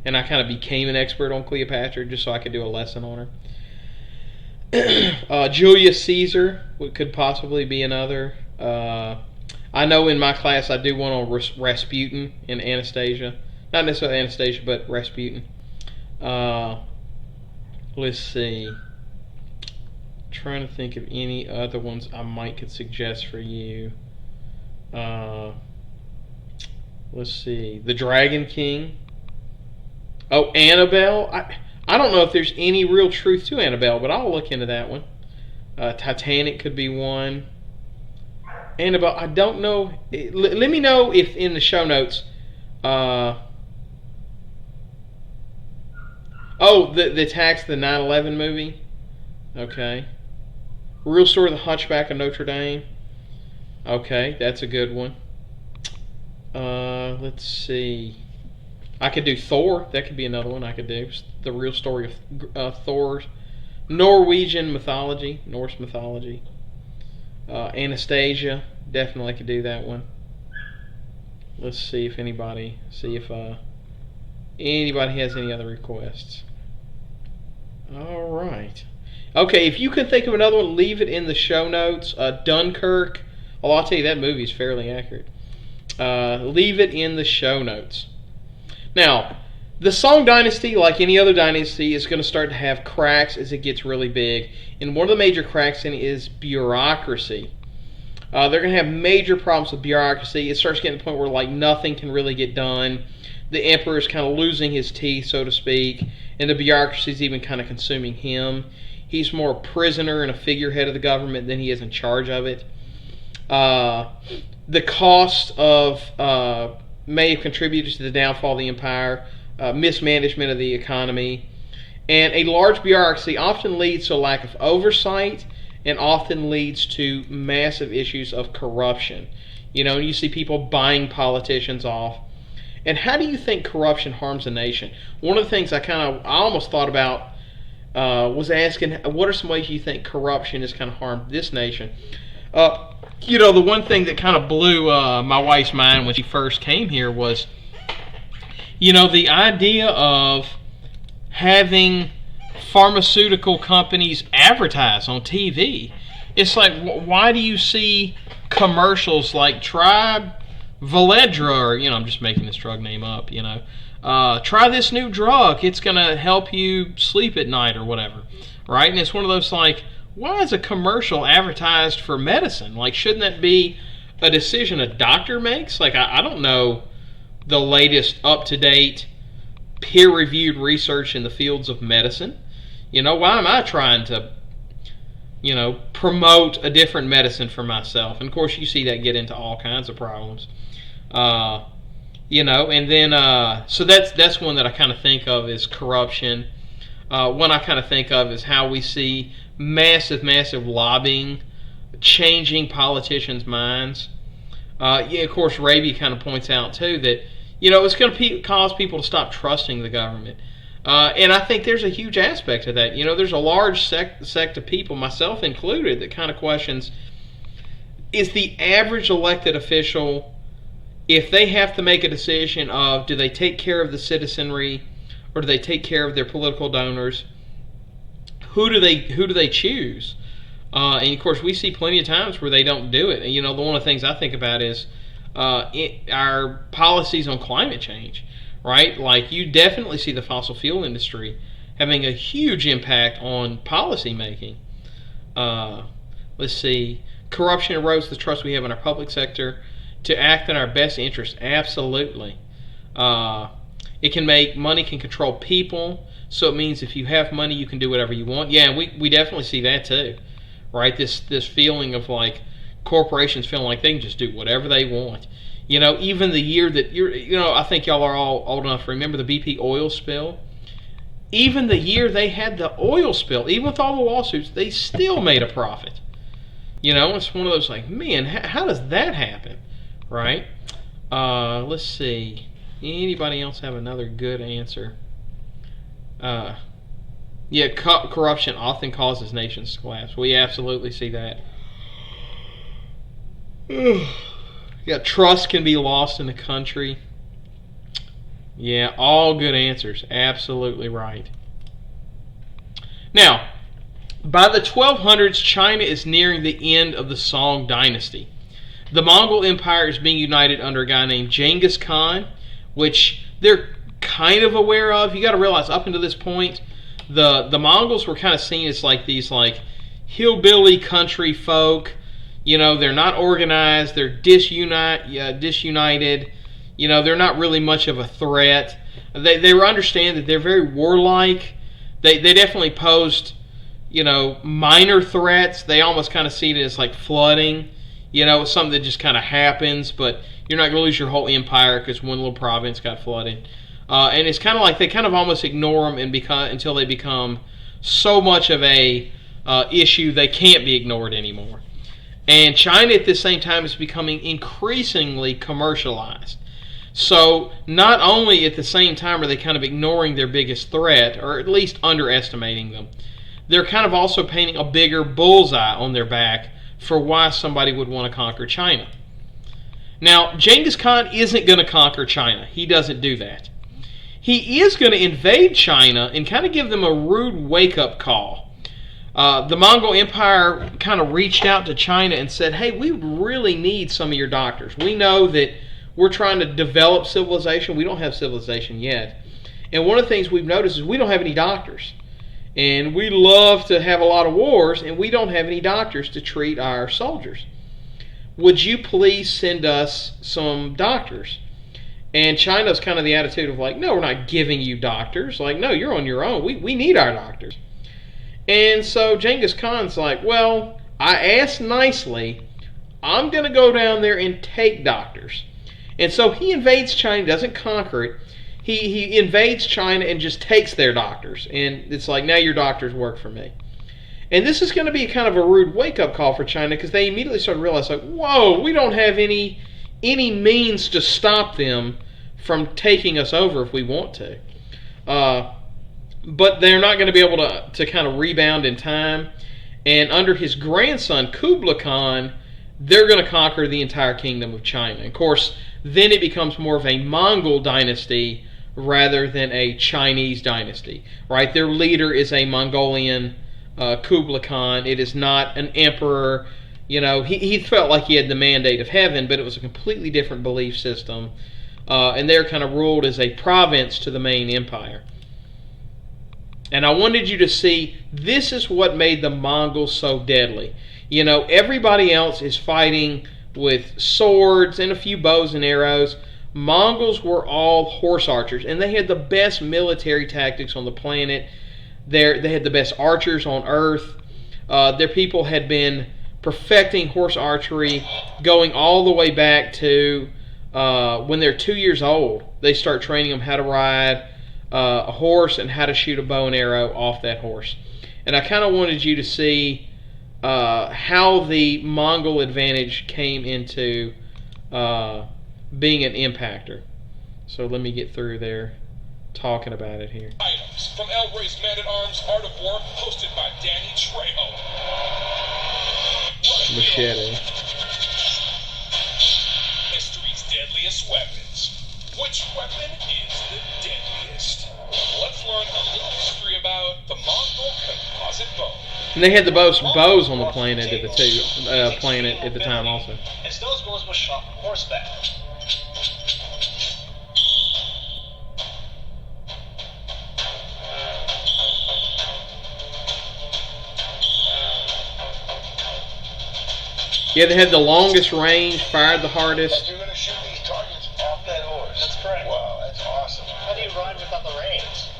and I kind of became an expert on Cleopatra just so I could do a lesson on her. Julius Caesar could possibly be another. I know in my class I do one on Rasputin and Anastasia. Not necessarily Anastasia, but Rasputin. Let's see. Trying to think of any other ones I might could suggest for you. Let's see. The Dragon King. Oh, Annabelle. I don't know if there's any real truth to Annabelle, but I'll look into that one. Titanic could be one. Annabelle, I don't know. Let me know if in the show notes. The attacks, the 9/11 movie. Okay. Real Story of the Hunchback of Notre Dame. Okay, that's a good one. Let's see. I could do Thor. That could be another one I could do. The Real Story of Thor's Norwegian mythology, Norse mythology. Anastasia. Definitely could do that one. Let's see if anybody has any other requests. All right. Okay, if you can think of another one, leave it in the show notes. Dunkirk. Oh, I'll tell you, that movie is fairly accurate. Leave it in the show notes. Now, the Song Dynasty, like any other dynasty, is going to start to have cracks as it gets really big. And one of the major cracks in it is bureaucracy. They're going to have major problems with bureaucracy. It starts getting to the point where like nothing can really get done. The emperor is kind of losing his teeth, so to speak, and the bureaucracy is even kind of consuming him. He's more a prisoner and a figurehead of the government than he is in charge of it. The cost of may have contributed to the downfall of the empire, mismanagement of the economy, and a large bureaucracy often leads to a lack of oversight and often leads to massive issues of corruption. You see people buying politicians off. And how do you think corruption harms a nation? One of the things I almost thought about was asking, what are some ways you think corruption has kind of harmed this nation? The one thing that kind of blew my wife's mind when she first came here was, the idea of having pharmaceutical companies advertise on TV. It's like, why do you see commercials like try Valedra, or, I'm just making this drug name up, try this new drug, it's going to help you sleep at night or whatever, right? And it's one of those like, why is a commercial advertised for medicine? Like, shouldn't that be a decision a doctor makes? Like, I don't know the latest up-to-date peer-reviewed research in the fields of medicine. Why am I trying to, promote a different medicine for myself? And of course, you see that get into all kinds of problems. And then, so that's one that I kind of think of as corruption. One I kind of think of is how we see massive lobbying changing politicians' minds. Of course, Raby kind of points out, too, that, it's going to cause people to stop trusting the government. And I think there's a huge aspect of that. There's a large sect of people, myself included, that kind of questions, is the average elected official, if they have to make a decision of do they take care of the citizenry or do they take care of their political donors, who do they choose? And of course, we see plenty of times where they don't do it. And one of the things I think about is our policies on climate change, right? Like, you definitely see the fossil fuel industry having a huge impact on policy making. Let's see. Corruption erodes the trust we have in our public sector to act in our best interest. Absolutely. Money can control people, so it means if you have money, you can do whatever you want. Yeah, we definitely see that too, right? This feeling of like corporations feeling like they can just do whatever they want. Even the year that I think y'all are all old enough to remember the BP oil spill. Even the year they had the oil spill, even with all the lawsuits, they still made a profit. It's one of those like, man, how does that happen, right? Let's see. Anybody else have another good answer? Yeah, corruption often causes nations to collapse. We absolutely see that. Yeah, trust can be lost in a country. Yeah, all good answers. Absolutely right. Now, by the 1200s, China is nearing the end of the Song Dynasty. The Mongol Empire is being united under a guy named Genghis Khan, which they're kind of aware of. You got to realize, up until this point, the Mongols were kind of seen as like these like hillbilly country folk. You know, they're not organized. They're disunited. You know, they're not really much of a threat. They understand that they're very warlike. They definitely posed, you know, minor threats. They almost kind of see it as like flooding. You know, it's something that just kind of happens, but you're not going to lose your whole empire because one little province got flooded. And it's kind of like they kind of almost ignore them until they become so much of a issue they can't be ignored anymore. And China at the same time is becoming increasingly commercialized. So not only at the same time are they kind of ignoring their biggest threat, or at least underestimating them, they're kind of also painting a bigger bullseye on their back for why somebody would want to conquer China. Now, Genghis Khan isn't going to conquer China. He doesn't do that. He is going to invade China and kind of give them a rude wake-up call. The Mongol Empire kind of reached out to China and said, hey, we really need some of your doctors. We know that we're trying to develop civilization. We don't have civilization yet. And one of the things we've noticed is we don't have any doctors. And we love to have a lot of wars, and we don't have any doctors to treat our soldiers. Would you please send us some doctors? And China's kind of the attitude of like, no, we're not giving you doctors. Like, no, you're on your own. We need our doctors. And so Genghis Khan's like, well, I asked nicely. I'm going to go down there and take doctors. And so he invades China, doesn't conquer it. He invades China and just takes their doctors. And it's like, now your doctors work for me. And this is going to be kind of a rude wake-up call for China, because they immediately start to realize, like, whoa, we don't have any means to stop them from taking us over if we want to. But they're not going to be able to kind of rebound in time. And under his grandson, Kublai Khan, they're going to conquer the entire kingdom of China. Of course, then it becomes more of a Mongol dynasty rather than a Chinese dynasty, right? Their leader is a Mongolian Kublai Khan. It is not an emperor. You know, he felt like he had the mandate of heaven, but it was a completely different belief system. And they're kind of ruled as a province to the main empire. And I wanted you to see, this is what made the Mongols so deadly. You know, everybody else is fighting with swords and a few bows and arrows. Mongols were all horse archers, and they had the best military tactics on the planet. They had the best archers on Earth. Their people had been perfecting horse archery going all the way back to when they're 2 years old. They start training them how to ride a horse and how to shoot a bow and arrow off that horse. And I kind of wanted you to see how the Mongol advantage came into being an impactor. So let me get through there talking about it here. Items from El Rey's Man-at-Arms Art of War, hosted by Danny Trejo. Machete. History's deadliest weapons. Which weapon is the deadliest? Let's learn a little history about the Mongol composite bow. And they had the most bows on the planet at the time also. As those bows were shot on horseback. Yeah, they had the longest range, fired the hardest. You're going to shoot these targets off that horse. That's correct. Wow, that's awesome. How do you ride without the reins?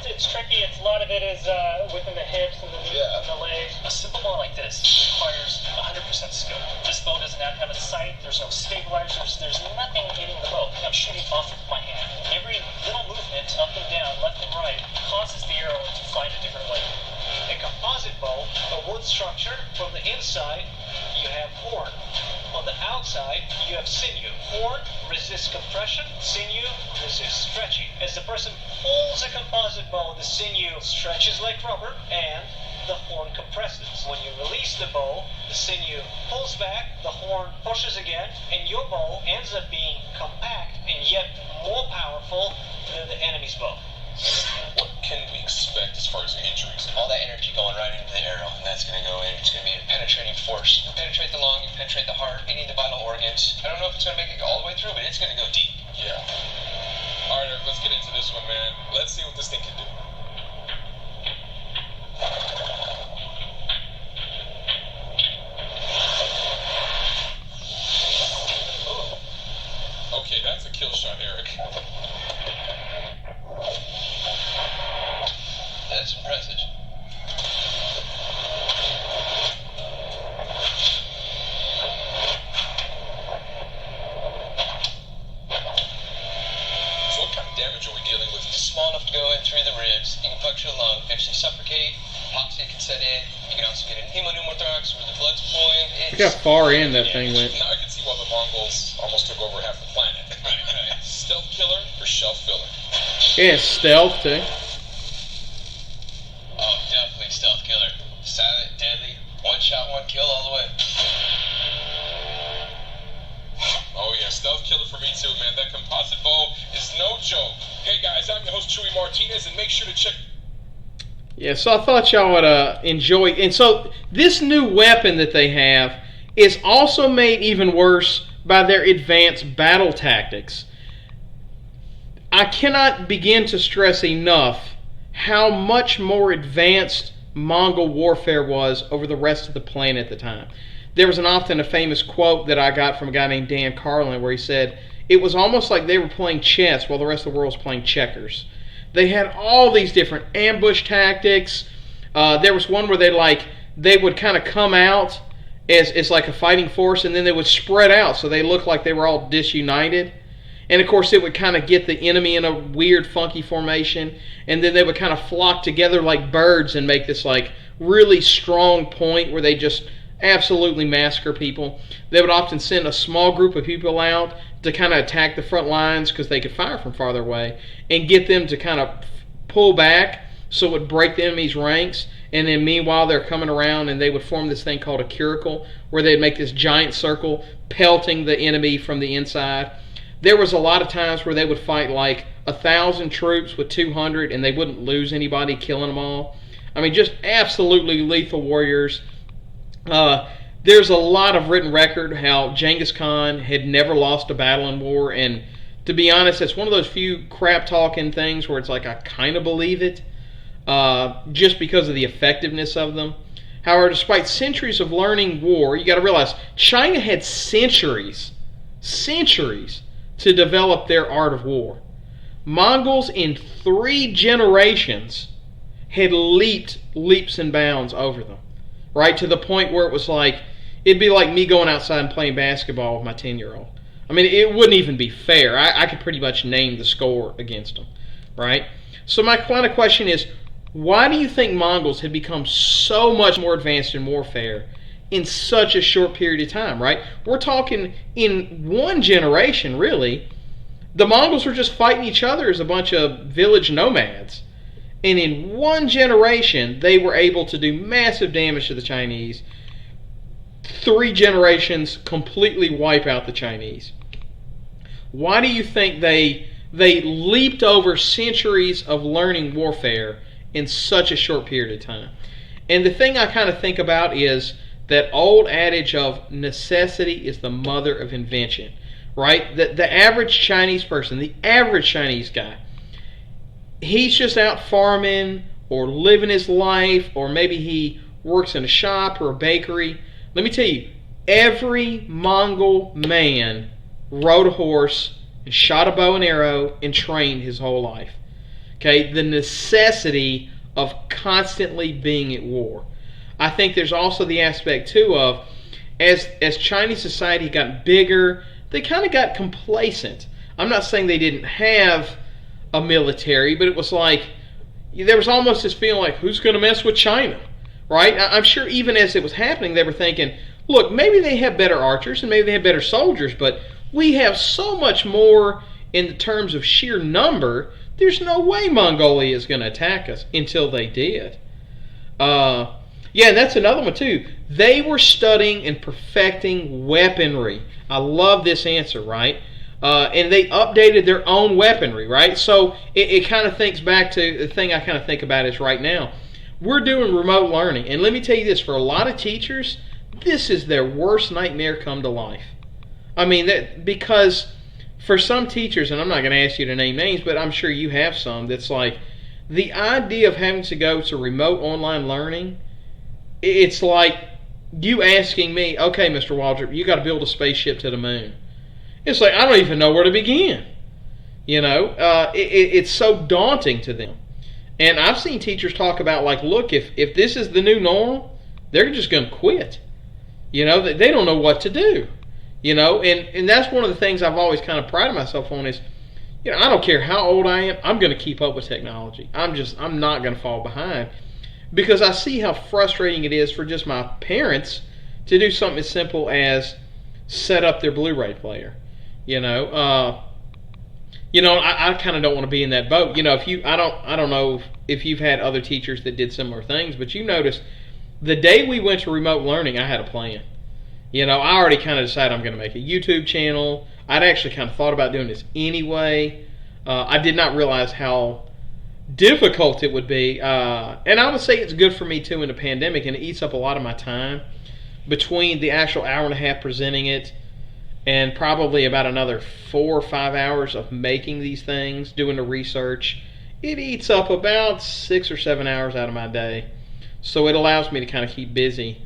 It's tricky. A lot of it is within the hips and the knees and the legs. A simple bow like this requires 100% skill. This bow doesn't have a sight. There's no stabilizers. There's nothing hitting the bow. I'm shooting off of my hand. Every little movement up and down, left and right, causes the arrow to find a different way. A composite bow, a wood structure. From the inside, you have horn. On the outside, you have sinew. Horn resists compression, sinew resists stretching. As the person pulls a composite bow, the sinew stretches like rubber and the horn compresses. When you release the bow, the sinew pulls back, the horn pushes again, and your bow ends up being compact and yet more powerful than the enemy's bow. What can we expect as far as injuries? All that energy going right into the arrow, and that's going to go in. It's going to be a penetrating force. You penetrate the lung, you penetrate the heart, any of the vital organs. I don't know if it's going to make it all the way through, but it's going to go deep. Yeah. All right, let's get into this one, man. Let's see what this thing can do. Okay, that's a kill shot, Eric. That's impressive. So what kind of damage are we dealing with? It's small enough to go in through the ribs. You can puncture the lung, actually suffocate, hypoxia can set in. You can also get an hemopneumothorax where the blood's flowing. Look how far in that thing went. Now I can see why the Mongols almost took over half the planet. Right. Stealth killer or shelf filler? Yeah, stealth too. Oh, definitely stealth killer. Silent, deadly, one shot, one kill all the way. Oh yeah, stealth killer for me too, man. That composite bow is no joke. Hey guys, I'm your host Chewy Martinez, and make sure to check. Yeah, so I thought y'all would enjoy. And so this new weapon that they have is also made even worse by their advanced battle tactics. I cannot begin to stress enough how much more advanced Mongol warfare was over the rest of the planet at the time. There was often a famous quote that I got from a guy named Dan Carlin where he said, it was almost like they were playing chess while the rest of the world was playing checkers. They had all these different ambush tactics. There was one where they would kind of come out as like a fighting force, and then they would spread out so they looked like they were all disunited. And of course it would kind of get the enemy in a weird funky formation, and then they would kind of flock together like birds and make this like really strong point where they just absolutely massacre people. They would often send a small group of people out to kind of attack the front lines because they could fire from farther away, and get them to kind of pull back so it would break the enemy's ranks. And then meanwhile they're coming around and they would form this thing called a curricle where they'd make this giant circle pelting the enemy from the inside. There was a lot of times where they would fight like 1,000 troops with 200 and they wouldn't lose anybody, killing them all. I mean, just absolutely lethal warriors. There's a lot of written record how Genghis Khan had never lost a battle in war, and to be honest, it's one of those few crap-talking things where it's like I kind of believe it, just because of the effectiveness of them. However, despite centuries of learning war, you got to realize China had centuries to develop their art of war. Mongols in 3 generations had leaps and bounds over them, right, to the point where it was like, it'd be like me going outside and playing basketball with my 10-year-old. I mean, it wouldn't even be fair. I could pretty much name the score against them, right? So my kind of question is, why do you think Mongols had become so much more advanced in warfare in such a short period of time, right? We're talking in 1 generation, really. The Mongols were just fighting each other as a bunch of village nomads. And in 1 generation, they were able to do massive damage to the Chinese. 3 generations completely wipe out the Chinese. Why do you think they leaped over centuries of learning warfare in such a short period of time? And the thing I kind of think about is that old adage of necessity is the mother of invention, right? The average Chinese person, the average Chinese guy, he's just out farming or living his life, or maybe he works in a shop or a bakery. Let me tell you, every Mongol man rode a horse and shot a bow and arrow and trained his whole life. Okay, the necessity of constantly being at war. I think there's also the aspect too of as Chinese society got bigger, they kind of got complacent. I'm not saying they didn't have a military, but it was like there was almost this feeling like, who's going to mess with China, right? I'm sure even as it was happening, they were thinking, look, maybe they have better archers and maybe they have better soldiers, but we have so much more in the terms of sheer number there's no way Mongolia is going to attack us until they did. Yeah, and that's another one too. They were studying and perfecting weaponry. I love this answer, right? And they updated their own weaponry, right? So it kind of thinks back to the thing I kind of think about is right now. We're doing remote learning. And let me tell you this, for a lot of teachers, this is their worst nightmare come to life. I mean, because for some teachers, and I'm not going to ask you to name names, but I'm sure you have some, that's like the idea of having to go to remote online learning, it's like you asking me, okay, Mr. Waldrop, you got to build a spaceship to the moon. It's like, I don't even know where to begin. You know, it's so daunting to them. And I've seen teachers talk about, like, look, if this is the new normal, they're just going to quit. You know, they don't know what to do. You know, and that's one of the things I've always kind of prided myself on is, you know, I don't care how old I am, I'm going to keep up with technology. I'm not going to fall behind. Because I see how frustrating it is for just my parents to do something as simple as set up their Blu-ray player. You know, I kind of don't want to be in that boat. You know, I don't know if you've had other teachers that did similar things, but you notice the day we went to remote learning, I had a plan. You know, I already kind of decided I'm going to make a YouTube channel. I'd actually kind of thought about doing this anyway. I did not realize how difficult it would be. And I would say it's good for me too in the pandemic, and it eats up a lot of my time between the actual hour and a half presenting it and probably about another 4 or 5 hours of making these things, doing the research. It eats up about 6 or 7 hours out of my day. So it allows me to kind of keep busy.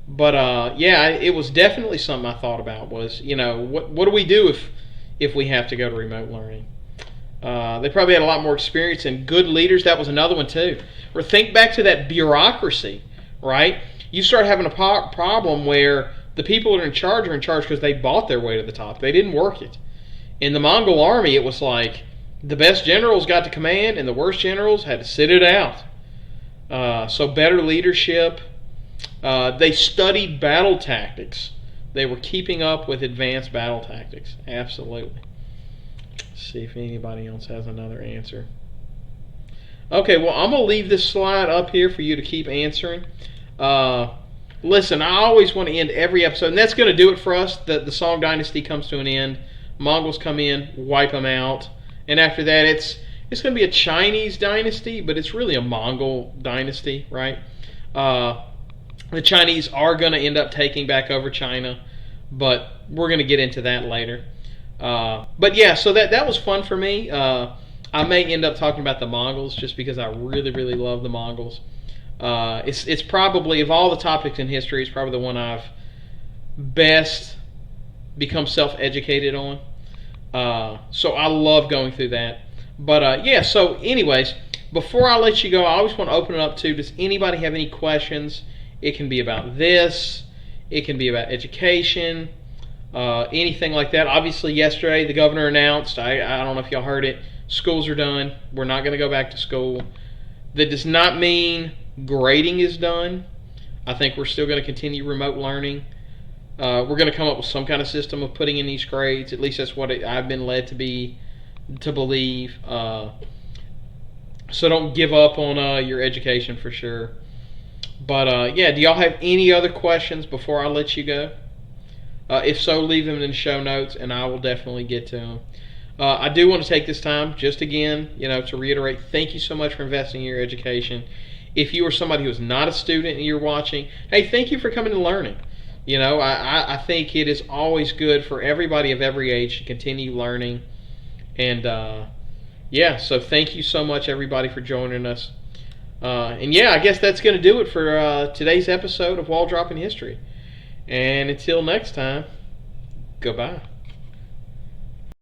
But yeah, it was definitely something I thought about was, you know, what do we do if we have to go to remote learning? They probably had a lot more experience and good leaders. That was another one too. Or think back to that bureaucracy, right? You start having a problem where the people that are in charge because they bought their way to the top. They didn't work it. In the Mongol army, it was like the best generals got to command and the worst generals had to sit it out. So better leadership. They studied battle tactics. They were keeping up with advanced battle tactics. Absolutely. Let's see if anybody else has another answer. Okay, well, I'm going to leave this slide up here for you to keep answering. Listen, I always want to end every episode, and that's going to do it for us. The Song Dynasty comes to an end. Mongols come in, wipe them out. And after that, it's going to be a Chinese dynasty, but it's really a Mongol dynasty, right? The Chinese are going to end up taking back over China, but we're going to get into that later. But yeah, so that was fun for me. I may end up talking about the Mongols just because I really, really love the Mongols. It's probably, of all the topics in history, it's probably the one I've best become self-educated on. So I love going through that. But yeah, so anyways, before I let you go, I always want to open it up to, does anybody have any questions? It can be about this. It can be about education. Anything like that. Obviously, yesterday the governor announced, I don't know if y'all heard it, schools are done. We're not going to go back to school. That does not mean grading is done. I think we're still going to continue remote learning. We're going to come up with some kind of system of putting in these grades. At least that's what I've been led to believe. So don't give up on your education for sure. But yeah, do y'all have any other questions before I let you go? If so, leave them in the show notes, and I will definitely get to them. I do want to take this time, just again, to reiterate, thank you so much for investing in your education. If you are somebody who is not a student and you're watching, hey, thank you for coming and learning. I think it is always good for everybody of every age to continue learning. And yeah, so thank you so much, everybody, for joining us. And yeah, I guess that's going to do it for today's episode of Wall Dropping History. And until next time, goodbye.